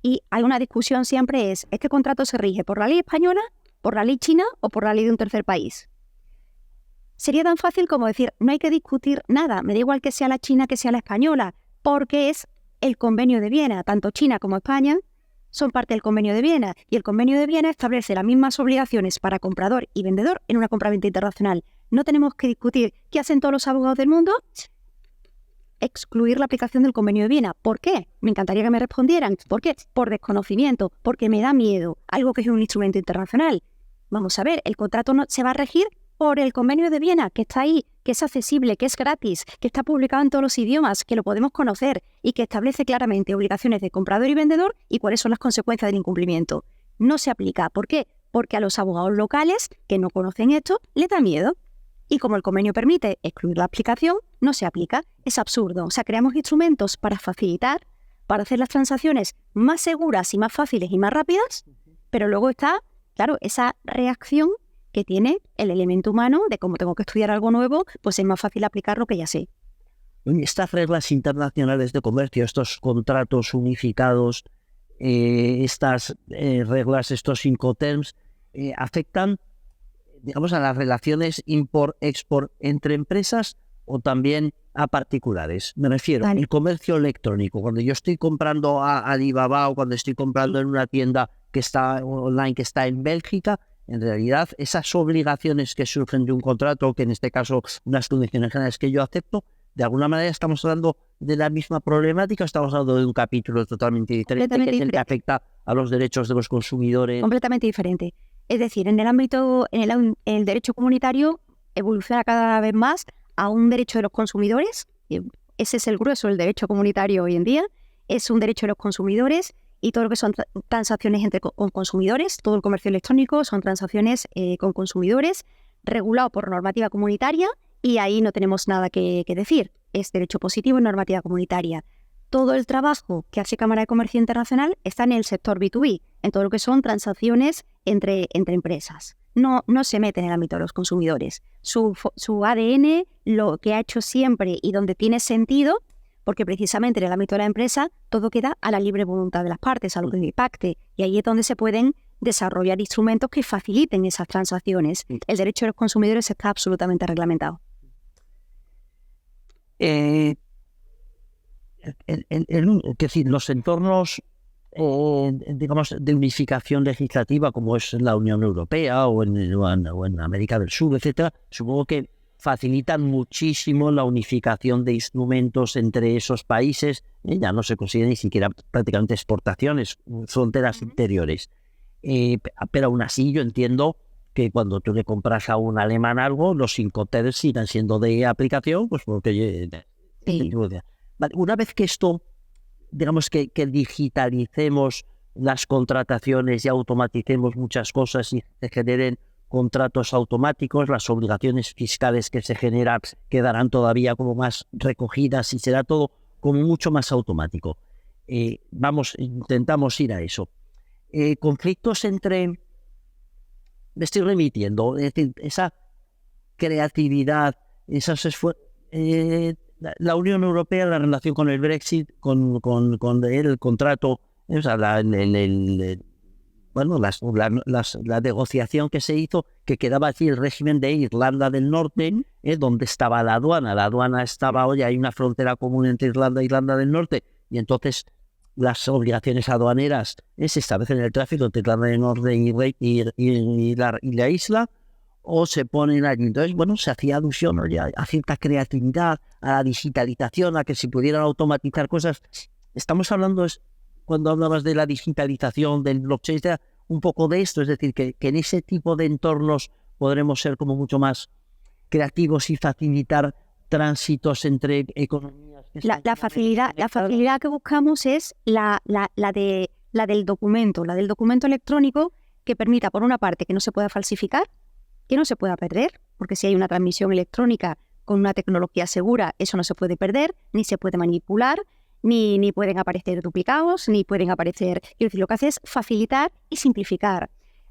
y hay una discusión siempre es, ¿este contrato se rige por la ley española, por la ley china o por la ley de un tercer país? Sería tan fácil como decir, no hay que discutir nada, me da igual que sea la china que sea la española, porque es el convenio de Viena, tanto China como España son parte del Convenio de Viena, y el Convenio de Viena establece las mismas obligaciones para comprador y vendedor en una compraventa internacional. No tenemos que discutir qué hacen todos los abogados del mundo, excluir la aplicación del Convenio de Viena. ¿Por qué? Me encantaría que me respondieran. ¿Por qué? Por desconocimiento, porque me da miedo, algo que es un instrumento internacional. Vamos a ver, el contrato no se va a regir por el Convenio de Viena, que está ahí, que es accesible, que es gratis, que está publicado en todos los idiomas, que lo podemos conocer y que establece claramente obligaciones de comprador y vendedor y cuáles son las consecuencias del incumplimiento. No se aplica. ¿Por qué? Porque a los abogados locales que no conocen esto les da miedo. Y como el convenio permite excluir la aplicación, no se aplica. Es absurdo. O sea, creamos instrumentos para facilitar, para hacer las transacciones más seguras y más fáciles y más rápidas, pero luego está, claro, esa reacción que tiene el elemento humano de cómo tengo que estudiar algo nuevo, pues es más fácil aplicar lo que ya sé. Estas reglas internacionales de comercio, estos contratos unificados, estas reglas, estos Incoterms, afectan, digamos, a las relaciones import-export entre empresas o también a particulares. Me refiero al comercio electrónico. Cuando yo estoy comprando a Alibaba o cuando estoy comprando en una tienda que está online, que está en Bélgica, en realidad esas obligaciones que surgen de un contrato, que en este caso unas condiciones generales que yo acepto, de alguna manera estamos hablando de la misma problemática, estamos hablando de un capítulo totalmente diferente, que es el que afecta a los derechos de los consumidores. Completamente diferente. Es decir, en el ámbito, en el derecho comunitario evoluciona cada vez más a un derecho de los consumidores. Ese es el grueso del derecho comunitario hoy en día. Es un derecho de los consumidores y todo lo que son transacciones con consumidores, todo el comercio electrónico son transacciones con consumidores, regulado por normativa comunitaria, y ahí no tenemos nada que decir. Es derecho positivo y normativa comunitaria. Todo el trabajo que hace Cámara de Comercio Internacional está en el sector B2B, en todo lo que son transacciones entre empresas. No se mete en el ámbito de los consumidores. Su ADN, lo que ha hecho siempre y donde tiene sentido, porque precisamente en el ámbito de la empresa todo queda a la libre voluntad de las partes, a lo que impacte, y ahí es donde se pueden desarrollar instrumentos que faciliten esas transacciones. El derecho de los consumidores está absolutamente reglamentado. Es decir, los entornos digamos, de unificación legislativa como es en la Unión Europea o en América del Sur, etcétera, supongo que facilitan muchísimo la unificación de instrumentos entre esos países. Ya no se consiguen ni siquiera prácticamente exportaciones, fronteras interiores. Pero aún así yo entiendo que cuando tú le compras a un alemán algo, los Incoterms sigan siendo de aplicación, pues porque... Sí. Una vez que esto, digamos que digitalicemos las contrataciones y automaticemos muchas cosas y se generen contratos automáticos, las obligaciones fiscales que se generan quedarán todavía como más recogidas y será todo como mucho más automático. Intentamos ir a eso. Conflictos entre... Me estoy remitiendo, es decir, esa creatividad, esos esfuerzos... la Unión Europea, la relación con el Brexit, con el contrato, o sea, la negociación que se hizo, que quedaba aquí el régimen de Irlanda del Norte, donde estaba la aduana. La aduana estaba, oye, hay una frontera común entre Irlanda e Irlanda del Norte, y entonces las obligaciones aduaneras se establecen en el tráfico entre Irlanda del Norte y la isla, o se ponen allí. Entonces, bueno, se hacía alusión, oye, a cierta creatividad, a la digitalización, a que se pudieran automatizar cosas. Estamos hablando, cuando hablabas de la digitalización, del blockchain, un poco de esto, es decir, que en ese tipo de entornos podremos ser como mucho más creativos y facilitar tránsitos entre economías. La facilidad que buscamos es la del documento electrónico, que permita, por una parte, que no se pueda falsificar, que no se pueda perder, porque si hay una transmisión electrónica con una tecnología segura, eso no se puede perder, ni se puede manipular, ni pueden aparecer duplicados, ni pueden aparecer... Quiero decir, lo que hace es facilitar y simplificar.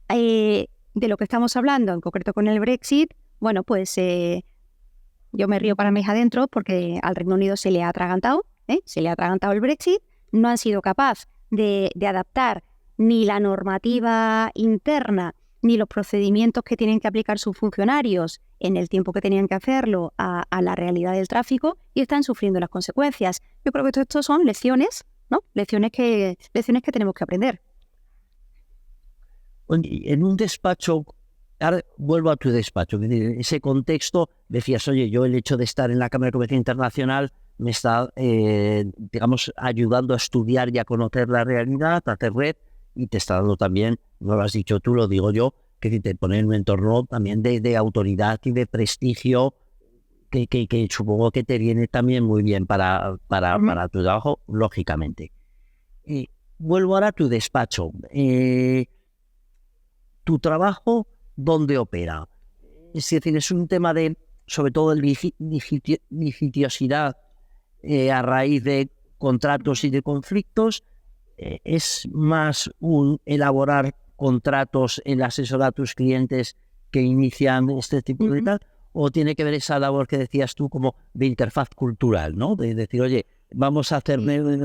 De lo que estamos hablando, en concreto con el Brexit, bueno, pues yo me río para mí adentro porque al Reino Unido se le ha atragantado, se le ha atragantado el Brexit, no han sido capaces de adaptar ni la normativa interna ni los procedimientos que tienen que aplicar sus funcionarios en el tiempo que tenían que hacerlo a la realidad del tráfico y están sufriendo las consecuencias. Yo creo que todo esto son lecciones, ¿no? Lecciones que tenemos que aprender. Oye, en un despacho, ahora vuelvo a tu despacho, es decir, ese contexto, decías, oye, yo el hecho de estar en la Cámara de Comercio Internacional me está, digamos, ayudando a estudiar y a conocer la realidad, a hacer red, y te está dando también, no lo has dicho tú, lo digo yo, que te pone en un entorno también de autoridad y de prestigio que supongo que te viene también muy bien para tu trabajo, lógicamente. Vuelvo ahora a tu despacho. Tu trabajo, ¿dónde opera? Es decir, es un tema de, sobre todo, de litigiosidad a raíz de contratos y de conflictos. Es más un elaborar contratos, el asesorar a tus clientes que inician este tipo de tal, o tiene que ver esa labor que decías tú como de interfaz cultural, ¿no? De decir, oye, vamos a hacer,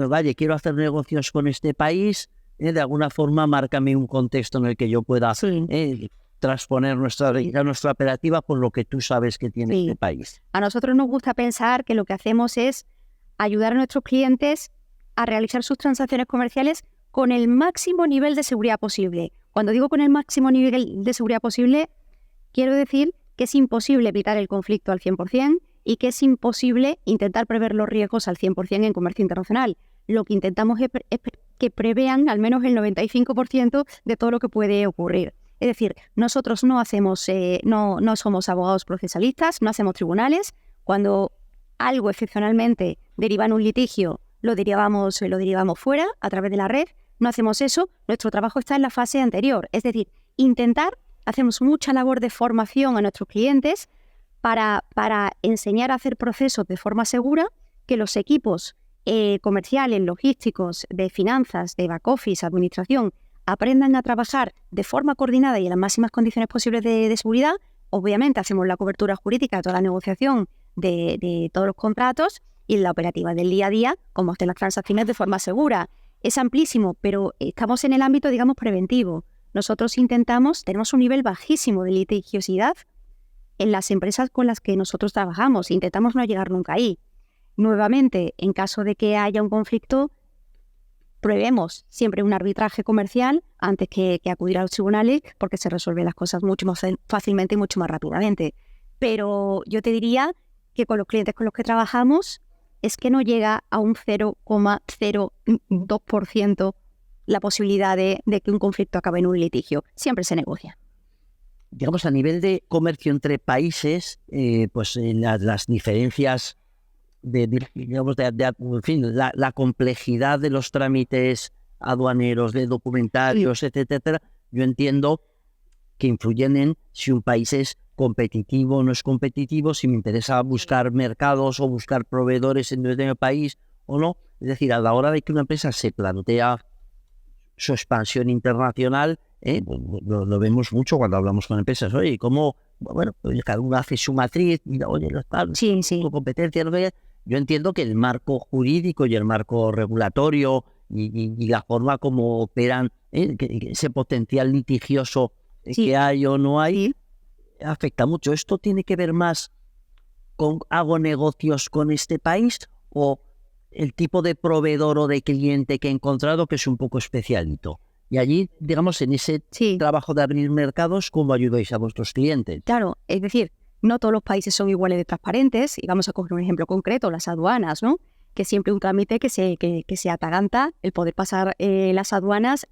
vaya, quiero hacer negocios con este país, de alguna forma márcame un contexto en el que yo pueda transponer nuestra operativa por lo que tú sabes que tiene este país. A nosotros nos gusta pensar que lo que hacemos es ayudar a nuestros clientes a realizar sus transacciones comerciales con el máximo nivel de seguridad posible. Cuando digo con el máximo nivel de seguridad posible, quiero decir que es imposible evitar el conflicto al 100% y que es imposible intentar prever los riesgos al 100% en comercio internacional. Lo que intentamos es que prevean al menos el 95% de todo lo que puede ocurrir. Es decir, nosotros no somos abogados procesalistas, no hacemos tribunales. Cuando algo excepcionalmente deriva en un litigio, lo derivamos fuera, a través de la red. No hacemos eso. Nuestro trabajo está en la fase anterior. Es decir, hacemos mucha labor de formación a nuestros clientes para enseñar a hacer procesos de forma segura, que los equipos comerciales, logísticos, de finanzas, de back office, administración, aprendan a trabajar de forma coordinada y en las máximas condiciones posibles de seguridad. Obviamente hacemos la cobertura jurídica de toda la negociación de todos los contratos y la operativa del día a día, como hacer las transacciones de forma segura. Es amplísimo, pero estamos en el ámbito, digamos, preventivo. Nosotros tenemos un nivel bajísimo de litigiosidad en las empresas con las que nosotros trabajamos. Intentamos no llegar nunca ahí. Nuevamente, en caso de que haya un conflicto, prevemos siempre un arbitraje comercial antes que acudir a los tribunales, porque se resuelven las cosas mucho más fácilmente y mucho más rápidamente. Pero yo te diría que con los clientes con los que trabajamos es que no llega a un 0,02% la posibilidad de que un conflicto acabe en un litigio. Siempre se negocia. Digamos, a nivel de comercio entre países, pues las diferencias en fin, la complejidad de los trámites aduaneros, de documentarios, etcétera, yo entiendo que influyen en si un país es competitivo o no es competitivo, si me interesa buscar mercados o buscar proveedores en el país o no. Es decir, a la hora de que una empresa se plantea su expansión internacional, lo vemos mucho cuando hablamos con empresas. Oye, ¿cómo? Bueno, cada uno hace su matriz, mira, oye, no está, su competencia, no sé. Yo entiendo que el marco jurídico y el marco regulatorio y la forma como operan, ese potencial litigioso que hay o no hay, afecta mucho. ¿Esto tiene que ver más con hago negocios con este país o el tipo de proveedor o de cliente que he encontrado que es un poco especialito? Y allí, digamos, en ese trabajo de abrir mercados, ¿cómo ayudáis a vuestros clientes? Claro, es decir, no todos los países son iguales de transparentes, y vamos a coger un ejemplo concreto, las aduanas, ¿no? Que siempre un trámite que se ataganta el poder pasar las aduanas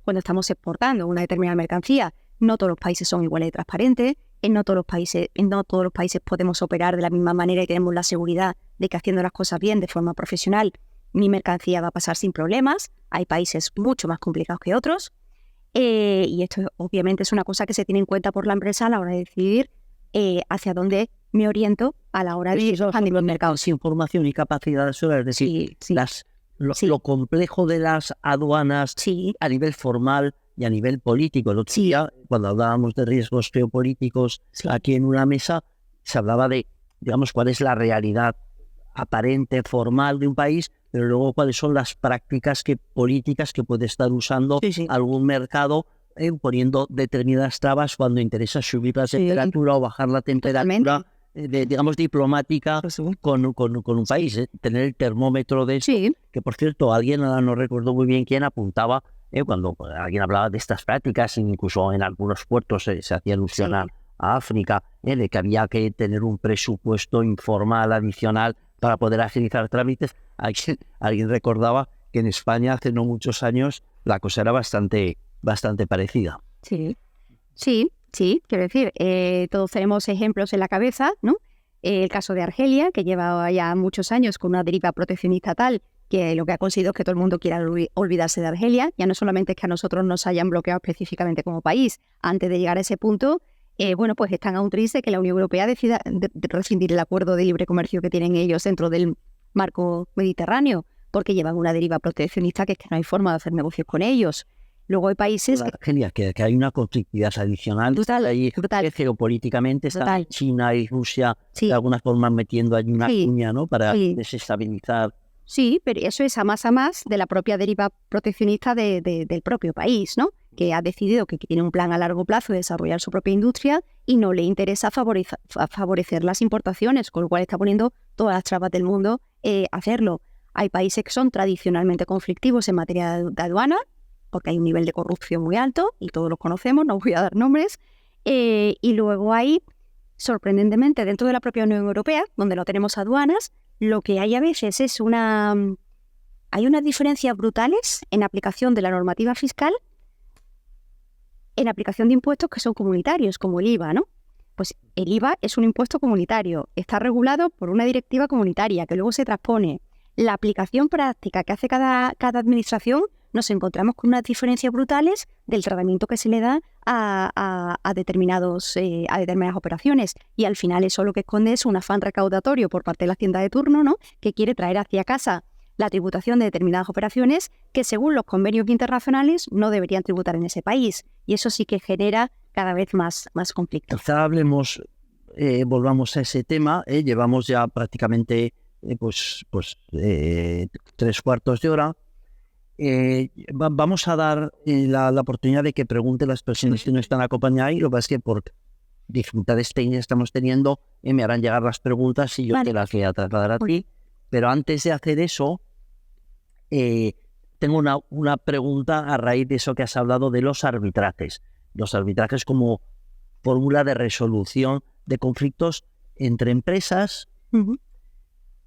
cuando estamos exportando una determinada mercancía. No todos los países son iguales de transparentes, en no todos los países podemos operar de la misma manera y tenemos la seguridad de que haciendo las cosas bien, de forma profesional, mi mercancía va a pasar sin problemas. Hay países mucho más complicados que otros, y esto obviamente es una cosa que se tiene en cuenta por la empresa a la hora de decidir hacia dónde me oriento a la hora de expandir los mercados. Información y capacidad de seguridad, es decir, lo complejo de las aduanas a nivel formal y a nivel político. El otro día, cuando hablábamos de riesgos geopolíticos aquí en una mesa, se hablaba de, digamos, cuál es la realidad aparente, formal de un país, pero luego cuáles son las prácticas políticas que puede estar usando algún mercado, poniendo determinadas trabas cuando interesa subir la temperatura o bajar la temperatura, digamos, diplomática con un país. Tener el termómetro de eso, que por cierto, alguien, ahora no recuerdo muy bien quién, apuntaba cuando alguien hablaba de estas prácticas, incluso en algunos puertos se hacía alusión a África, de que había que tener un presupuesto informal adicional para poder agilizar trámites. Alguien recordaba que en España hace no muchos años la cosa era bastante parecida. Sí, quiero decir, todos tenemos ejemplos en la cabeza, ¿no? El caso de Argelia, que lleva ya muchos años con una deriva proteccionista tal que lo que ha conseguido es que todo el mundo quiera olvidarse de Argelia. Ya no solamente es que a nosotros nos hayan bloqueado específicamente como país, antes de llegar a ese punto, pues están aún tristes que la Unión Europea decida rescindir el acuerdo de libre comercio que tienen ellos dentro del marco mediterráneo, porque llevan una deriva proteccionista que es que no hay forma de hacer negocios con ellos. Luego hay países... Argelia, que hay una conflictividad adicional. Brutal. Geopolíticamente está China y Rusia de alguna forma metiendo ahí una cuña, ¿no? Para desestabilizar. Sí, pero eso es a más de la propia deriva proteccionista del propio país, ¿no? Que ha decidido que tiene un plan a largo plazo de desarrollar su propia industria y no le interesa favorecer las importaciones, con lo cual está poniendo todas las trabas del mundo a hacerlo. Hay países que son tradicionalmente conflictivos en materia de aduana, porque hay un nivel de corrupción muy alto y todos los conocemos, no voy a dar nombres. Y luego hay, sorprendentemente, dentro de la propia Unión Europea, donde no tenemos aduanas, lo que hay a veces es hay unas diferencias brutales en aplicación de la normativa fiscal, en aplicación de impuestos que son comunitarios, como el IVA, ¿no? Pues el IVA es un impuesto comunitario, está regulado por una directiva comunitaria que luego se transpone. La aplicación práctica que hace cada administración, nos encontramos con unas diferencias brutales del tratamiento que se le da a determinadas operaciones. Y al final eso lo que esconde es un afán recaudatorio por parte de la Hacienda de turno, ¿no? Que quiere traer hacia casa la tributación de determinadas operaciones que según los convenios internacionales no deberían tributar en ese país. Y eso sí que genera cada vez más conflicto. Quizá hablemos, volvamos a ese tema. Llevamos ya prácticamente 3/4 de hora. Vamos a dar la oportunidad de que pregunten las personas que no están acompañadas, y lo que pasa es que por dificultades técnicas estamos teniendo, me harán llegar las preguntas y yo te las voy a trasladar a ti. Pero antes de hacer eso, tengo una pregunta a raíz de eso que has hablado de los arbitrajes. Los arbitrajes como fórmula de resolución de conflictos entre empresas.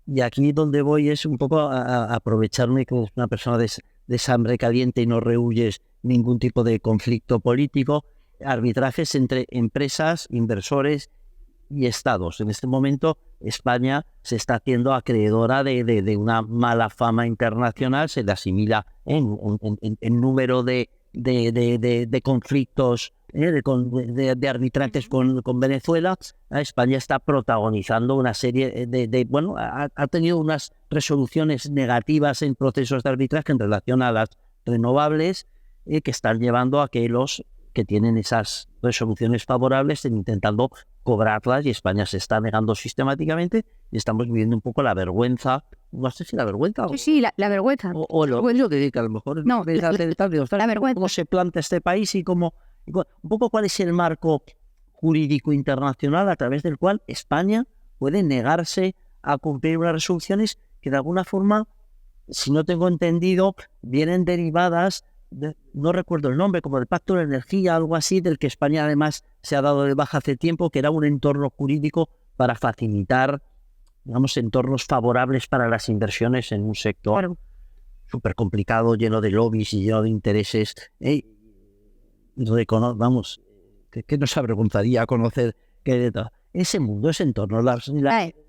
Y aquí donde voy es un poco a aprovecharme que es una persona de sangre caliente y no rehuyes ningún tipo de conflicto político. Arbitrajes entre empresas, inversores y estados. En este momento España se está haciendo acreedora de una mala fama internacional, se le asimila en número de conflictos, de arbitrajes con Venezuela. España está protagonizando una serie ha tenido unas resoluciones negativas en procesos de arbitraje en relación a las renovables, que están llevando a que los que tienen esas resoluciones favorables estén intentando cobrarlas, y España se está negando sistemáticamente, y estamos viviendo un poco la vergüenza, no sé si la vergüenza la vergüenza o lo que a lo mejor no, la vergüenza. Cómo se planta este país y un poco cuál es el marco jurídico internacional a través del cual España puede negarse a cumplir unas resoluciones que de alguna forma, si no tengo entendido, vienen derivadas no recuerdo el nombre, como el Pacto de Energía, algo así, del que España además se ha dado de baja hace tiempo, que era un entorno jurídico para facilitar, digamos, entornos favorables para las inversiones en un sector súper complicado, lleno de lobbies y lleno de intereses. Vamos, que nos avergonzaría conocer que ese mundo, ese entorno.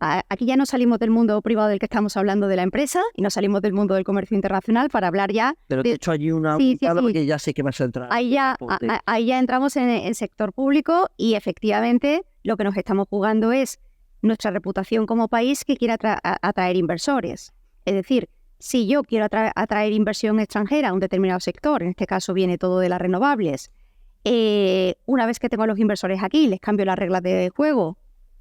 Aquí ya no salimos del mundo privado del que estamos hablando de la empresa y nos salimos del mundo del comercio internacional para hablar ya... Pero te he hecho allí una... que ya sé que vas a entrar. Ahí ya entramos en el sector público y efectivamente lo que nos estamos jugando es nuestra reputación como país que quiere atraer inversores. Es decir, si yo quiero atraer inversión extranjera a un determinado sector, en este caso viene todo de las renovables, una vez que tengo a los inversores aquí, les cambio las reglas de juego,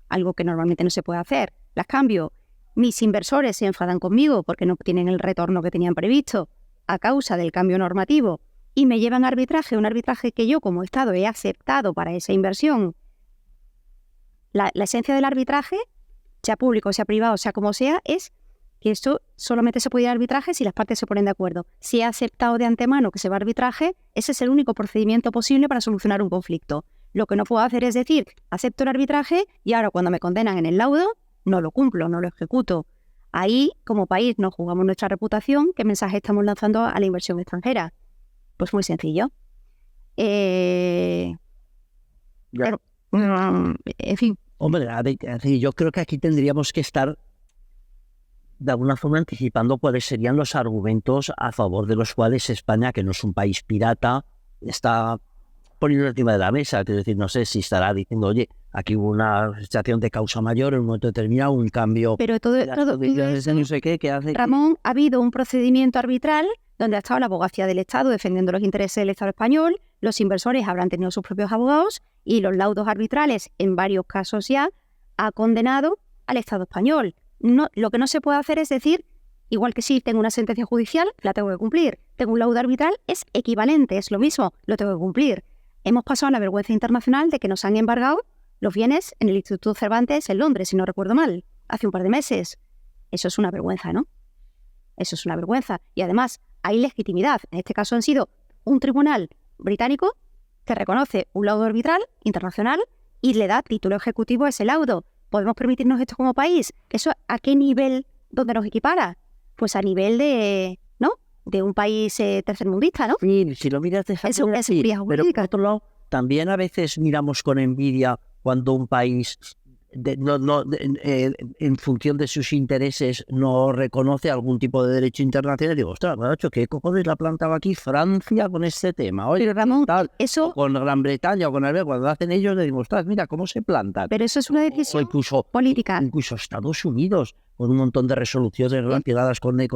algo que normalmente no se puede hacer, las cambio, mis inversores se enfadan conmigo porque no tienen el retorno que tenían previsto a causa del cambio normativo y me llevan a arbitraje, un arbitraje que yo como Estado he aceptado para esa inversión. La esencia del arbitraje, sea público, sea privado, sea como sea, es que esto solamente se puede ir a arbitraje si las partes se ponen de acuerdo. Si he aceptado de antemano que se va a arbitraje, ese es el único procedimiento posible para solucionar un conflicto. Lo que no puedo hacer es decir, acepto el arbitraje y ahora cuando me condenan en el laudo, no lo cumplo, no lo ejecuto. Ahí, como país, nos jugamos nuestra reputación. ¿Qué mensaje estamos lanzando a la inversión extranjera? Pues muy sencillo. En fin. Hombre, yo creo que aquí tendríamos que estar de alguna forma anticipando cuáles serían los argumentos a favor de los cuales España, que no es un país pirata, está poniendo encima de la mesa. Es decir, no sé si estará diciendo, oye, aquí hubo una situación de causa mayor en un momento determinado, un cambio pero todo de no sé qué, que hace... Ramón, ha habido un procedimiento arbitral donde ha estado la abogacía del Estado defendiendo los intereses del Estado español, los inversores habrán tenido sus propios abogados y los laudos arbitrales, en varios casos ya, ha condenado al Estado español. No, lo que no se puede hacer es decir, igual que si tengo una sentencia judicial, la tengo que cumplir. Tengo un laudo arbitral, es equivalente, es lo mismo, lo tengo que cumplir. Hemos pasado a la vergüenza internacional de que nos han embargado los bienes en el Instituto Cervantes en Londres, si no recuerdo mal, hace un par de meses. Eso es una vergüenza, ¿no? Eso es una vergüenza. Y además, hay legitimidad. En este caso han sido un tribunal británico que reconoce un laudo arbitral internacional y le da título ejecutivo a ese laudo. ¿Podemos permitirnos esto como país? ¿Eso a qué nivel, dónde nos equipara? Pues a nivel de, ¿no? De un país tercermundista, ¿no? Sí, si lo miras de esa Eso manera, es sí, seguridad pero jurídica. por otro lado, también a veces miramos con envidia cuando un país, en función de sus intereses, no reconoce algún tipo de derecho internacional. Digo, ostras, macho, ¿qué cojones la ha plantado aquí Francia con este tema? Oye, Pero Ramón, tal, eso... o con Gran Bretaña o con Albert, cuando hacen ellos, le digo, ostras, mira cómo se plantan. Pero eso es una O decisión incluso política. Incluso Estados Unidos, con un montón de resoluciones relacionadas con el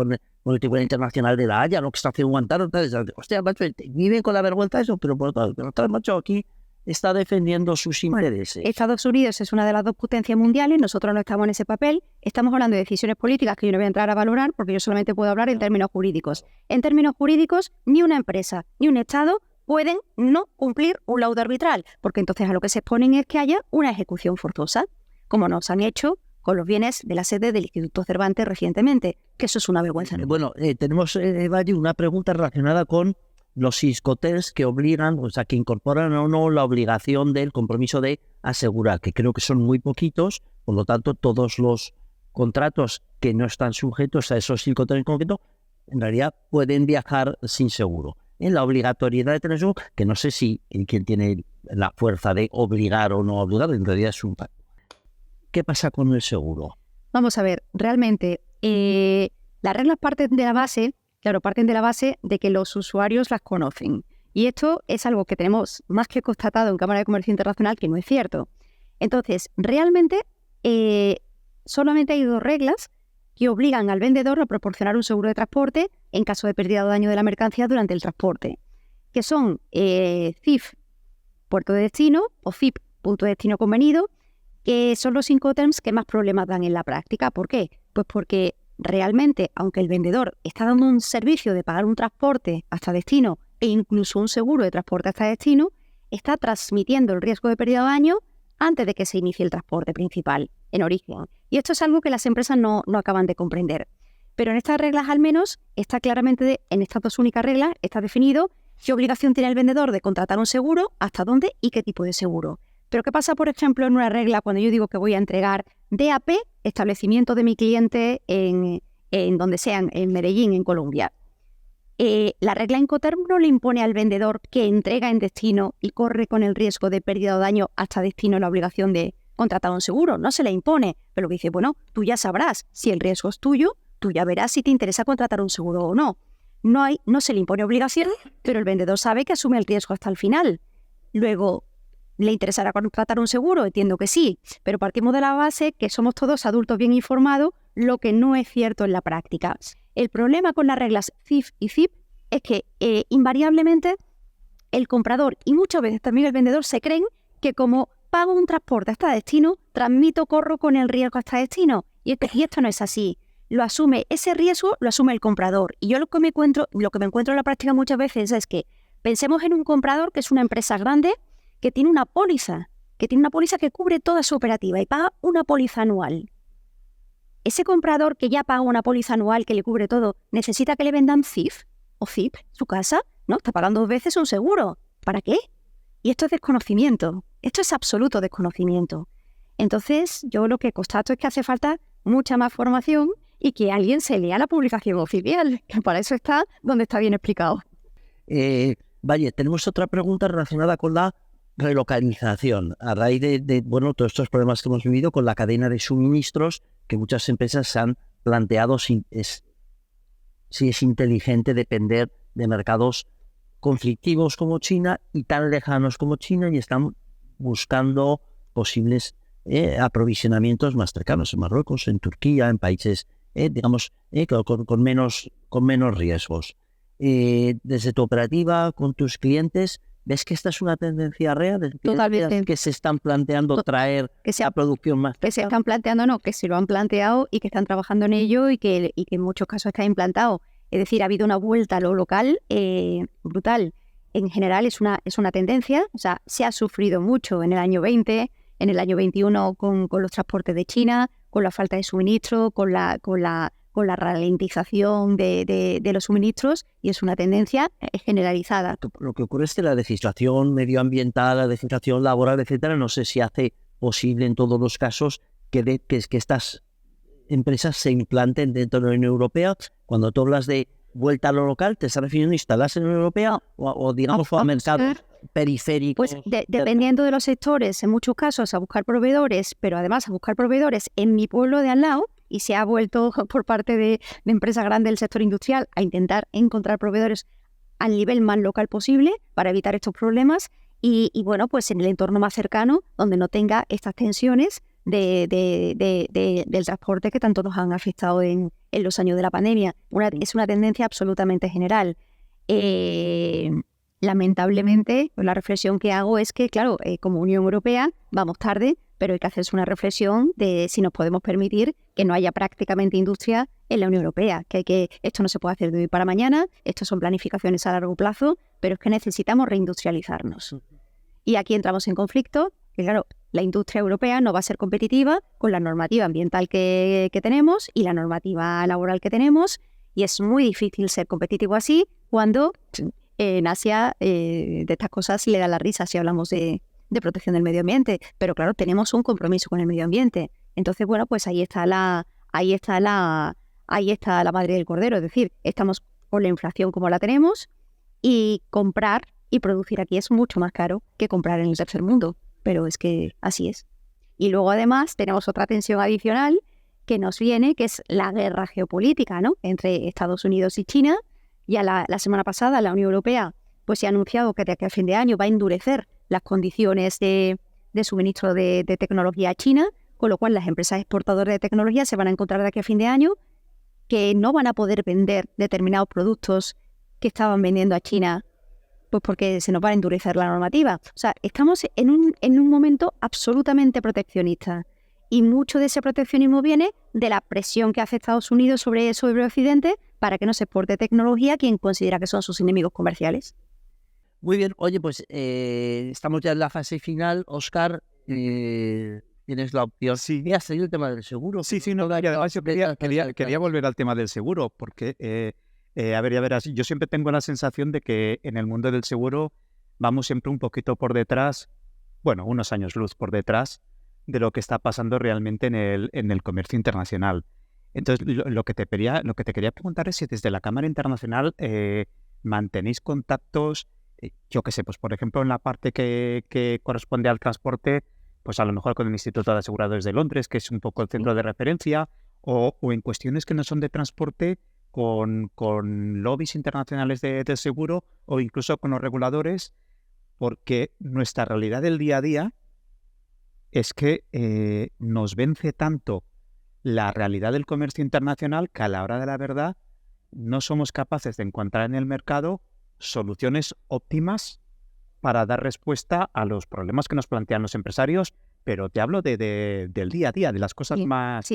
Tribunal Internacional de la Haya, lo que está haciendo Guantánamo. Hostia, macho, viven con la vergüenza de eso, pero por otro macho, aquí está defendiendo sus intereses. Estados Unidos es una de las dos potencias mundiales, nosotros no estamos en ese papel, estamos hablando de decisiones políticas que yo no voy a entrar a valorar porque yo solamente puedo hablar en términos jurídicos. En términos jurídicos, ni una empresa ni un Estado pueden no cumplir un laudo arbitral, porque entonces a lo que se exponen es que haya una ejecución forzosa, como nos han hecho con los bienes de la sede del Instituto Cervantes recientemente, que eso es una vergüenza. Bueno, tenemos, Valle, una pregunta relacionada con los Incoterms que obligan, o sea, que incorporan o no la obligación del compromiso de asegurar, que creo que son muy poquitos, por lo tanto, todos los contratos que no están sujetos a esos Incoterms en concreto, en realidad pueden viajar sin seguro. En la obligatoriedad de tener seguro, que no sé si quien tiene la fuerza de obligar o no obligar, en realidad es un pacto. ¿Qué pasa con el seguro? Vamos a ver, realmente las reglas parten de la base de que los usuarios las conocen. Y esto es algo que tenemos más que constatado en Cámara de Comercio Internacional, que no es cierto. Entonces, realmente solamente hay dos reglas que obligan al vendedor a proporcionar un seguro de transporte en caso de pérdida o daño de la mercancía durante el transporte, que son CIF, puerto de destino, o FIP, punto de destino convenido, que son los Incoterms que más problemas dan en la práctica. ¿Por qué? Pues porque realmente, aunque el vendedor está dando un servicio de pagar un transporte hasta destino e incluso un seguro de transporte hasta destino, está transmitiendo el riesgo de pérdida o daño antes de que se inicie el transporte principal en origen. Y esto es algo que las empresas no acaban de comprender. Pero en estas reglas al menos está claramente, en estas dos únicas reglas, está definido qué obligación tiene el vendedor de contratar un seguro, hasta dónde y qué tipo de seguro. Pero ¿qué pasa, por ejemplo, en una regla cuando yo digo que voy a entregar DAP, establecimiento de mi cliente en donde sean, en Medellín, en Colombia? La regla Incoterm no le impone al vendedor que entrega en destino y corre con el riesgo de pérdida o daño hasta destino la obligación de contratar un seguro. No se le impone, pero dice, bueno, tú ya sabrás si el riesgo es tuyo, tú ya verás si te interesa contratar un seguro o no. No se le impone obligación, pero el vendedor sabe que asume el riesgo hasta el final. Luego, ¿le interesará contratar un seguro? Entiendo que sí, pero partimos de la base que somos todos adultos bien informados, lo que no es cierto en la práctica. El problema con las reglas CIF y FIP es que invariablemente el comprador y muchas veces también el vendedor se creen que como pago un transporte hasta destino, corro con el riesgo hasta destino. Y esto no es así. Ese riesgo lo asume el comprador. Y yo lo que me encuentro en la práctica muchas veces es que pensemos en un comprador que es una empresa grande, que tiene una póliza que cubre toda su operativa y paga una póliza anual. ese comprador que ya paga una póliza anual que le cubre todo, ¿necesita que le vendan CIF o CIP su casa? No, está pagando 2 veces un seguro. ¿Para qué? Y esto es desconocimiento. Esto es absoluto desconocimiento. Entonces, yo lo que constato es que hace falta mucha más formación y que alguien se lea la publicación oficial, que para eso está donde está bien explicado. Vale, tenemos otra pregunta relacionada con la relocalización. A raíz de bueno, todos estos problemas que hemos vivido con la cadena de suministros, que muchas empresas se han planteado si es inteligente depender de mercados conflictivos como China y tan lejanos como China, y están buscando posibles aprovisionamientos más cercanos en Marruecos, en Turquía, en países, digamos, con menos riesgos. Desde tu operativa, con tus clientes, ¿ves que esta es una tendencia real? Totalmente. Que se están planteando traer la producción más que se están planteando, no, que se lo han planteado y que están trabajando en ello y que en muchos casos está implantado. Es decir, ha habido una vuelta a lo local brutal. En general es una tendencia, o sea, se ha sufrido mucho en el año 20, en el año 21 con los transportes de China, con la falta de suministro, con la ralentización de los suministros, y es una tendencia generalizada. Lo que ocurre es que la legislación medioambiental, la legislación laboral, etcétera, no sé si hace posible en todos los casos que estas empresas se implanten dentro de la Unión Europea. Cuando tú hablas de vuelta a lo local, ¿te estás refiriendo a instalarse en la Unión Europea o digamos a mercados periféricos? Pues dependiendo de los sectores, en muchos casos a buscar proveedores, pero además a buscar proveedores en mi pueblo de al lado, y se ha vuelto por parte de empresas grandes del sector industrial a intentar encontrar proveedores al nivel más local posible para evitar estos problemas y bueno, pues en el entorno más cercano donde no tenga estas tensiones del transporte que tanto nos han afectado en los años de la pandemia. Es una tendencia absolutamente general. Lamentablemente, pues la reflexión que hago es que, claro, como Unión Europea vamos tarde, pero hay que hacerse una reflexión de si nos podemos permitir que no haya prácticamente industria en la Unión Europea, que esto no se puede hacer de hoy para mañana, esto son planificaciones a largo plazo, pero es que necesitamos reindustrializarnos. Y aquí entramos en conflicto, que claro, la industria europea no va a ser competitiva con la normativa ambiental que tenemos y la normativa laboral que tenemos, y es muy difícil ser competitivo así cuando en Asia de estas cosas se le da la risa si hablamos de protección del medio ambiente, pero claro, tenemos un compromiso con el medio ambiente. Entonces, bueno, pues ahí está la madre del cordero, es decir, estamos con la inflación como la tenemos y comprar y producir aquí es mucho más caro que comprar en el tercer mundo, pero es que así es. Y luego además tenemos otra tensión adicional que nos viene, que es la guerra geopolítica, ¿no?, entre Estados Unidos y China. Ya la semana pasada la Unión Europea pues se ha anunciado que de aquí a fin de año va a endurecer las condiciones de suministro de tecnología a China, con lo cual las empresas exportadoras de tecnología se van a encontrar de aquí a fin de año que no van a poder vender determinados productos que estaban vendiendo a China, pues porque se nos va a endurecer la normativa. O sea, estamos en un momento absolutamente proteccionista, y mucho de ese proteccionismo viene de la presión que hace Estados Unidos sobre Occidente para que no se exporte tecnología a quien considera que son sus enemigos comerciales. Muy bien, oye, pues estamos ya en la fase final. Óscar, tienes la opción. Sí. ¿Voy a seguir el tema del seguro? Sí, no, y además yo quería volver al tema del seguro, porque, a ver, ya verás, yo siempre tengo la sensación de que en el mundo del seguro vamos siempre un poquito por detrás, bueno, unos años luz por detrás de lo que está pasando realmente en el comercio internacional. Entonces, lo que te quería preguntar es si desde la Cámara Internacional mantenéis contactos, yo qué sé, pues por ejemplo en la parte que corresponde al transporte, pues a lo mejor con el Instituto de Aseguradores de Londres, que es un poco el centro de referencia, o en cuestiones que no son de transporte, con lobbies internacionales de seguro, o incluso con los reguladores, porque nuestra realidad del día a día es que nos vence tanto la realidad del comercio internacional que a la hora de la verdad no somos capaces de encontrar en el mercado soluciones óptimas para dar respuesta a los problemas que nos plantean los empresarios, pero te hablo del día a día, de las cosas más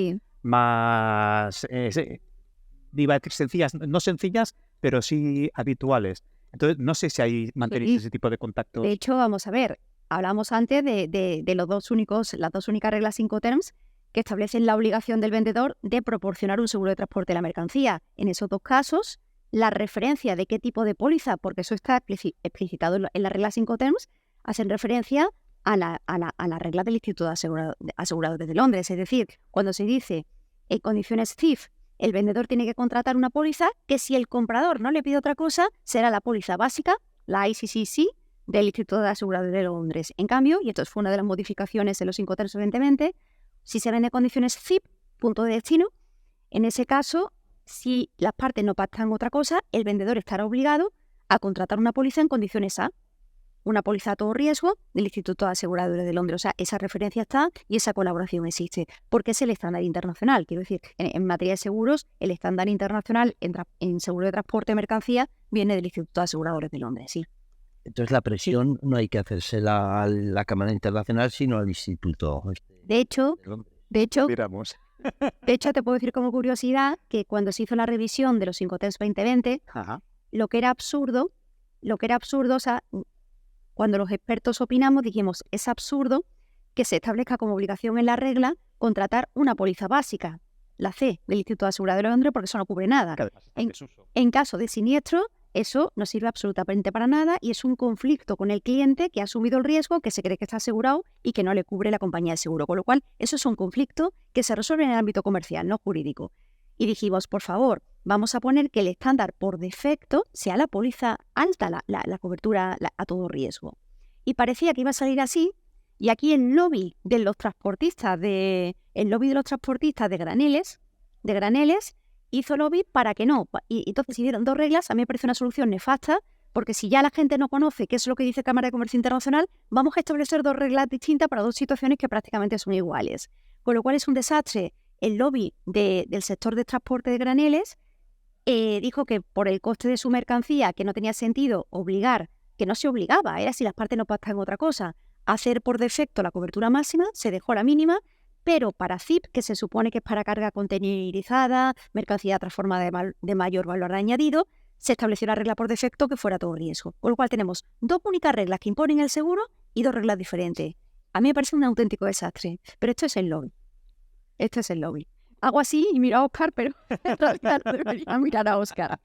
iba a decir sencillas, no sencillas, pero sí habituales. Entonces, no sé si mantenéis ese tipo de contactos. De hecho, vamos a ver, hablamos antes de las dos únicas reglas Incoterms que establecen la obligación del vendedor de proporcionar un seguro de transporte de la mercancía. En esos 2 casos, la referencia de qué tipo de póliza, porque eso está explicitado en la regla Incoterms, hacen referencia a la regla del Instituto de Aseguradores de Londres. Es decir, cuando se dice en condiciones CIF, el vendedor tiene que contratar una póliza que si el comprador no le pide otra cosa, será la póliza básica, la ICCC, del Instituto de Aseguradores de Londres. En cambio, y esto fue una de las modificaciones de los Incoterms recientemente, si se vende en condiciones CIP, punto de destino, en ese caso, si las partes no pactan otra cosa, el vendedor estará obligado a contratar una póliza en condiciones A, una póliza a todo riesgo del Instituto de Aseguradores de Londres. O sea, esa referencia está y esa colaboración existe, porque es el estándar internacional. Quiero decir, en materia de seguros, el estándar internacional en seguro de transporte de mercancía viene del Instituto de Aseguradores de Londres, sí. Entonces la presión no hay que hacérsela a la Cámara Internacional, sino al Instituto. De hecho, Miramos. te puedo decir como curiosidad que cuando se hizo la revisión de los Incoterms 2020, Ajá. lo que era absurdo, o sea, cuando los expertos opinamos, dijimos, es absurdo que se establezca como obligación en la regla contratar una póliza básica, la C, del Instituto de Aseguradores de Londres, porque eso no cubre nada. Que además está en desuso. En caso de siniestro, eso no sirve absolutamente para nada y es un conflicto con el cliente que ha asumido el riesgo, que se cree que está asegurado y que no le cubre la compañía de seguro. Con lo cual, eso es un conflicto que se resuelve en el ámbito comercial, no jurídico. Y dijimos, por favor, vamos a poner que el estándar por defecto sea la póliza alta, la cobertura a todo riesgo. Y parecía que iba a salir así, y aquí el lobby de los transportistas de graneles hizo lobby para que no. Y entonces hicieron 2 reglas. A mí me parece una solución nefasta, porque si ya la gente no conoce qué es lo que dice Cámara de Comercio Internacional, vamos a establecer 2 reglas distintas para 2 situaciones que prácticamente son iguales. Con lo cual es un desastre. El lobby del sector de transporte de graneles dijo que por el coste de su mercancía, que no tenía sentido obligar, que no se obligaba, era si las partes no pactan otra cosa, a hacer por defecto la cobertura máxima, se dejó la mínima, pero para CIP, que se supone que es para carga containerizada, mercancía transformada de mayor valor añadido, se estableció la regla por defecto que fuera todo riesgo. Con lo cual tenemos 2 únicas reglas que imponen el seguro y 2 reglas diferentes. A mí me parece un auténtico desastre, pero esto es el lobby. Hago así y miro a Óscar, pero en realidad no debería mirar a Óscar.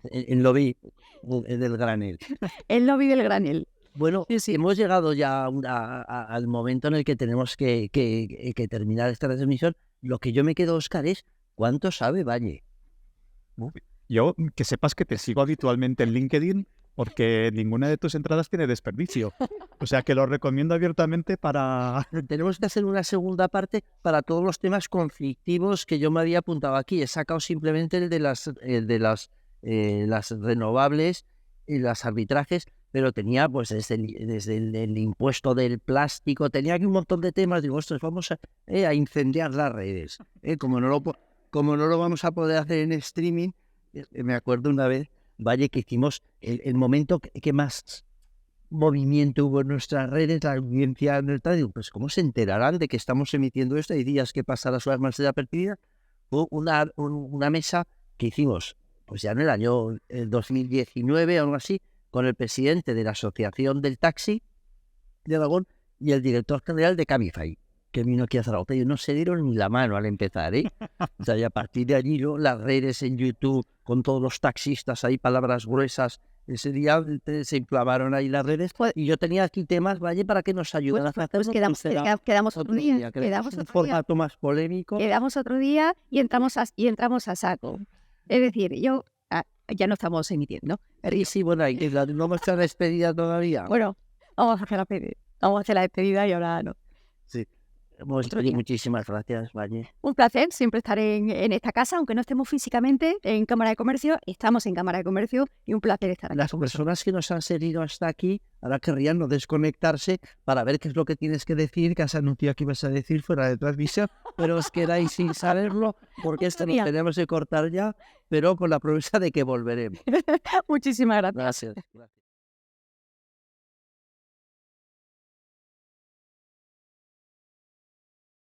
El lobby del granel. El lobby del granel. Bueno, Sí. hemos llegado ya al momento en el que tenemos que terminar esta transmisión. Lo que yo me quedo, Óscar, es ¿cuánto sabe Valle? Yo, que sepas que te sigo habitualmente en LinkedIn porque ninguna de tus entradas tiene desperdicio. O sea que lo recomiendo abiertamente para... Tenemos que hacer una segunda parte para todos los temas conflictivos que yo me había apuntado aquí. He sacado simplemente el de las renovables y las arbitrajes, pero tenía pues desde el impuesto del plástico, tenía aquí un montón de temas. Digo, ostras, vamos a incendiar las redes. Como no lo vamos a poder hacer en streaming, me acuerdo una vez, Valle, que hicimos el momento que más movimiento hubo en nuestras redes, la audiencia en el radio. Pues ¿cómo se enterarán de que estamos emitiendo esto? Hay días que pasan las horas más desapercibidas. Fue una mesa que hicimos, pues ya en el año 2019 o algo así, con el presidente de la Asociación del Taxi de Aragón y el director general de Cabify, que vino aquí a Zaragoza. Y no se dieron ni la mano al empezar, ¿eh? O sea, y a partir de allí, ¿no? Las redes en YouTube, con todos los taxistas ahí, palabras gruesas. Ese día se inflamaron ahí las redes. Y yo tenía aquí temas, Valle, para que nos ayudaran a hacer. Quedamos otro día. Un formato más polémico. Quedamos otro día y entramos a saco. Es decir, ya no estamos emitiendo. Sí, bueno, no hemos hecho la despedida todavía. Bueno, vamos a hacer la despedida y ahora no. Sí. Oye, muchísimas gracias, Valle. Un placer siempre estar en esta casa, aunque no estemos físicamente en Cámara de Comercio, estamos en Cámara de Comercio y un placer estar aquí. Las personas que nos han seguido hasta aquí ahora querrían no desconectarse para ver qué es lo que tienes que decir, que has anunciado que ibas a decir fuera de transmisión, pero os quedáis sin saberlo porque esto lo tenemos que cortar ya, pero con la promesa de que volveremos. Muchísimas gracias. Gracias.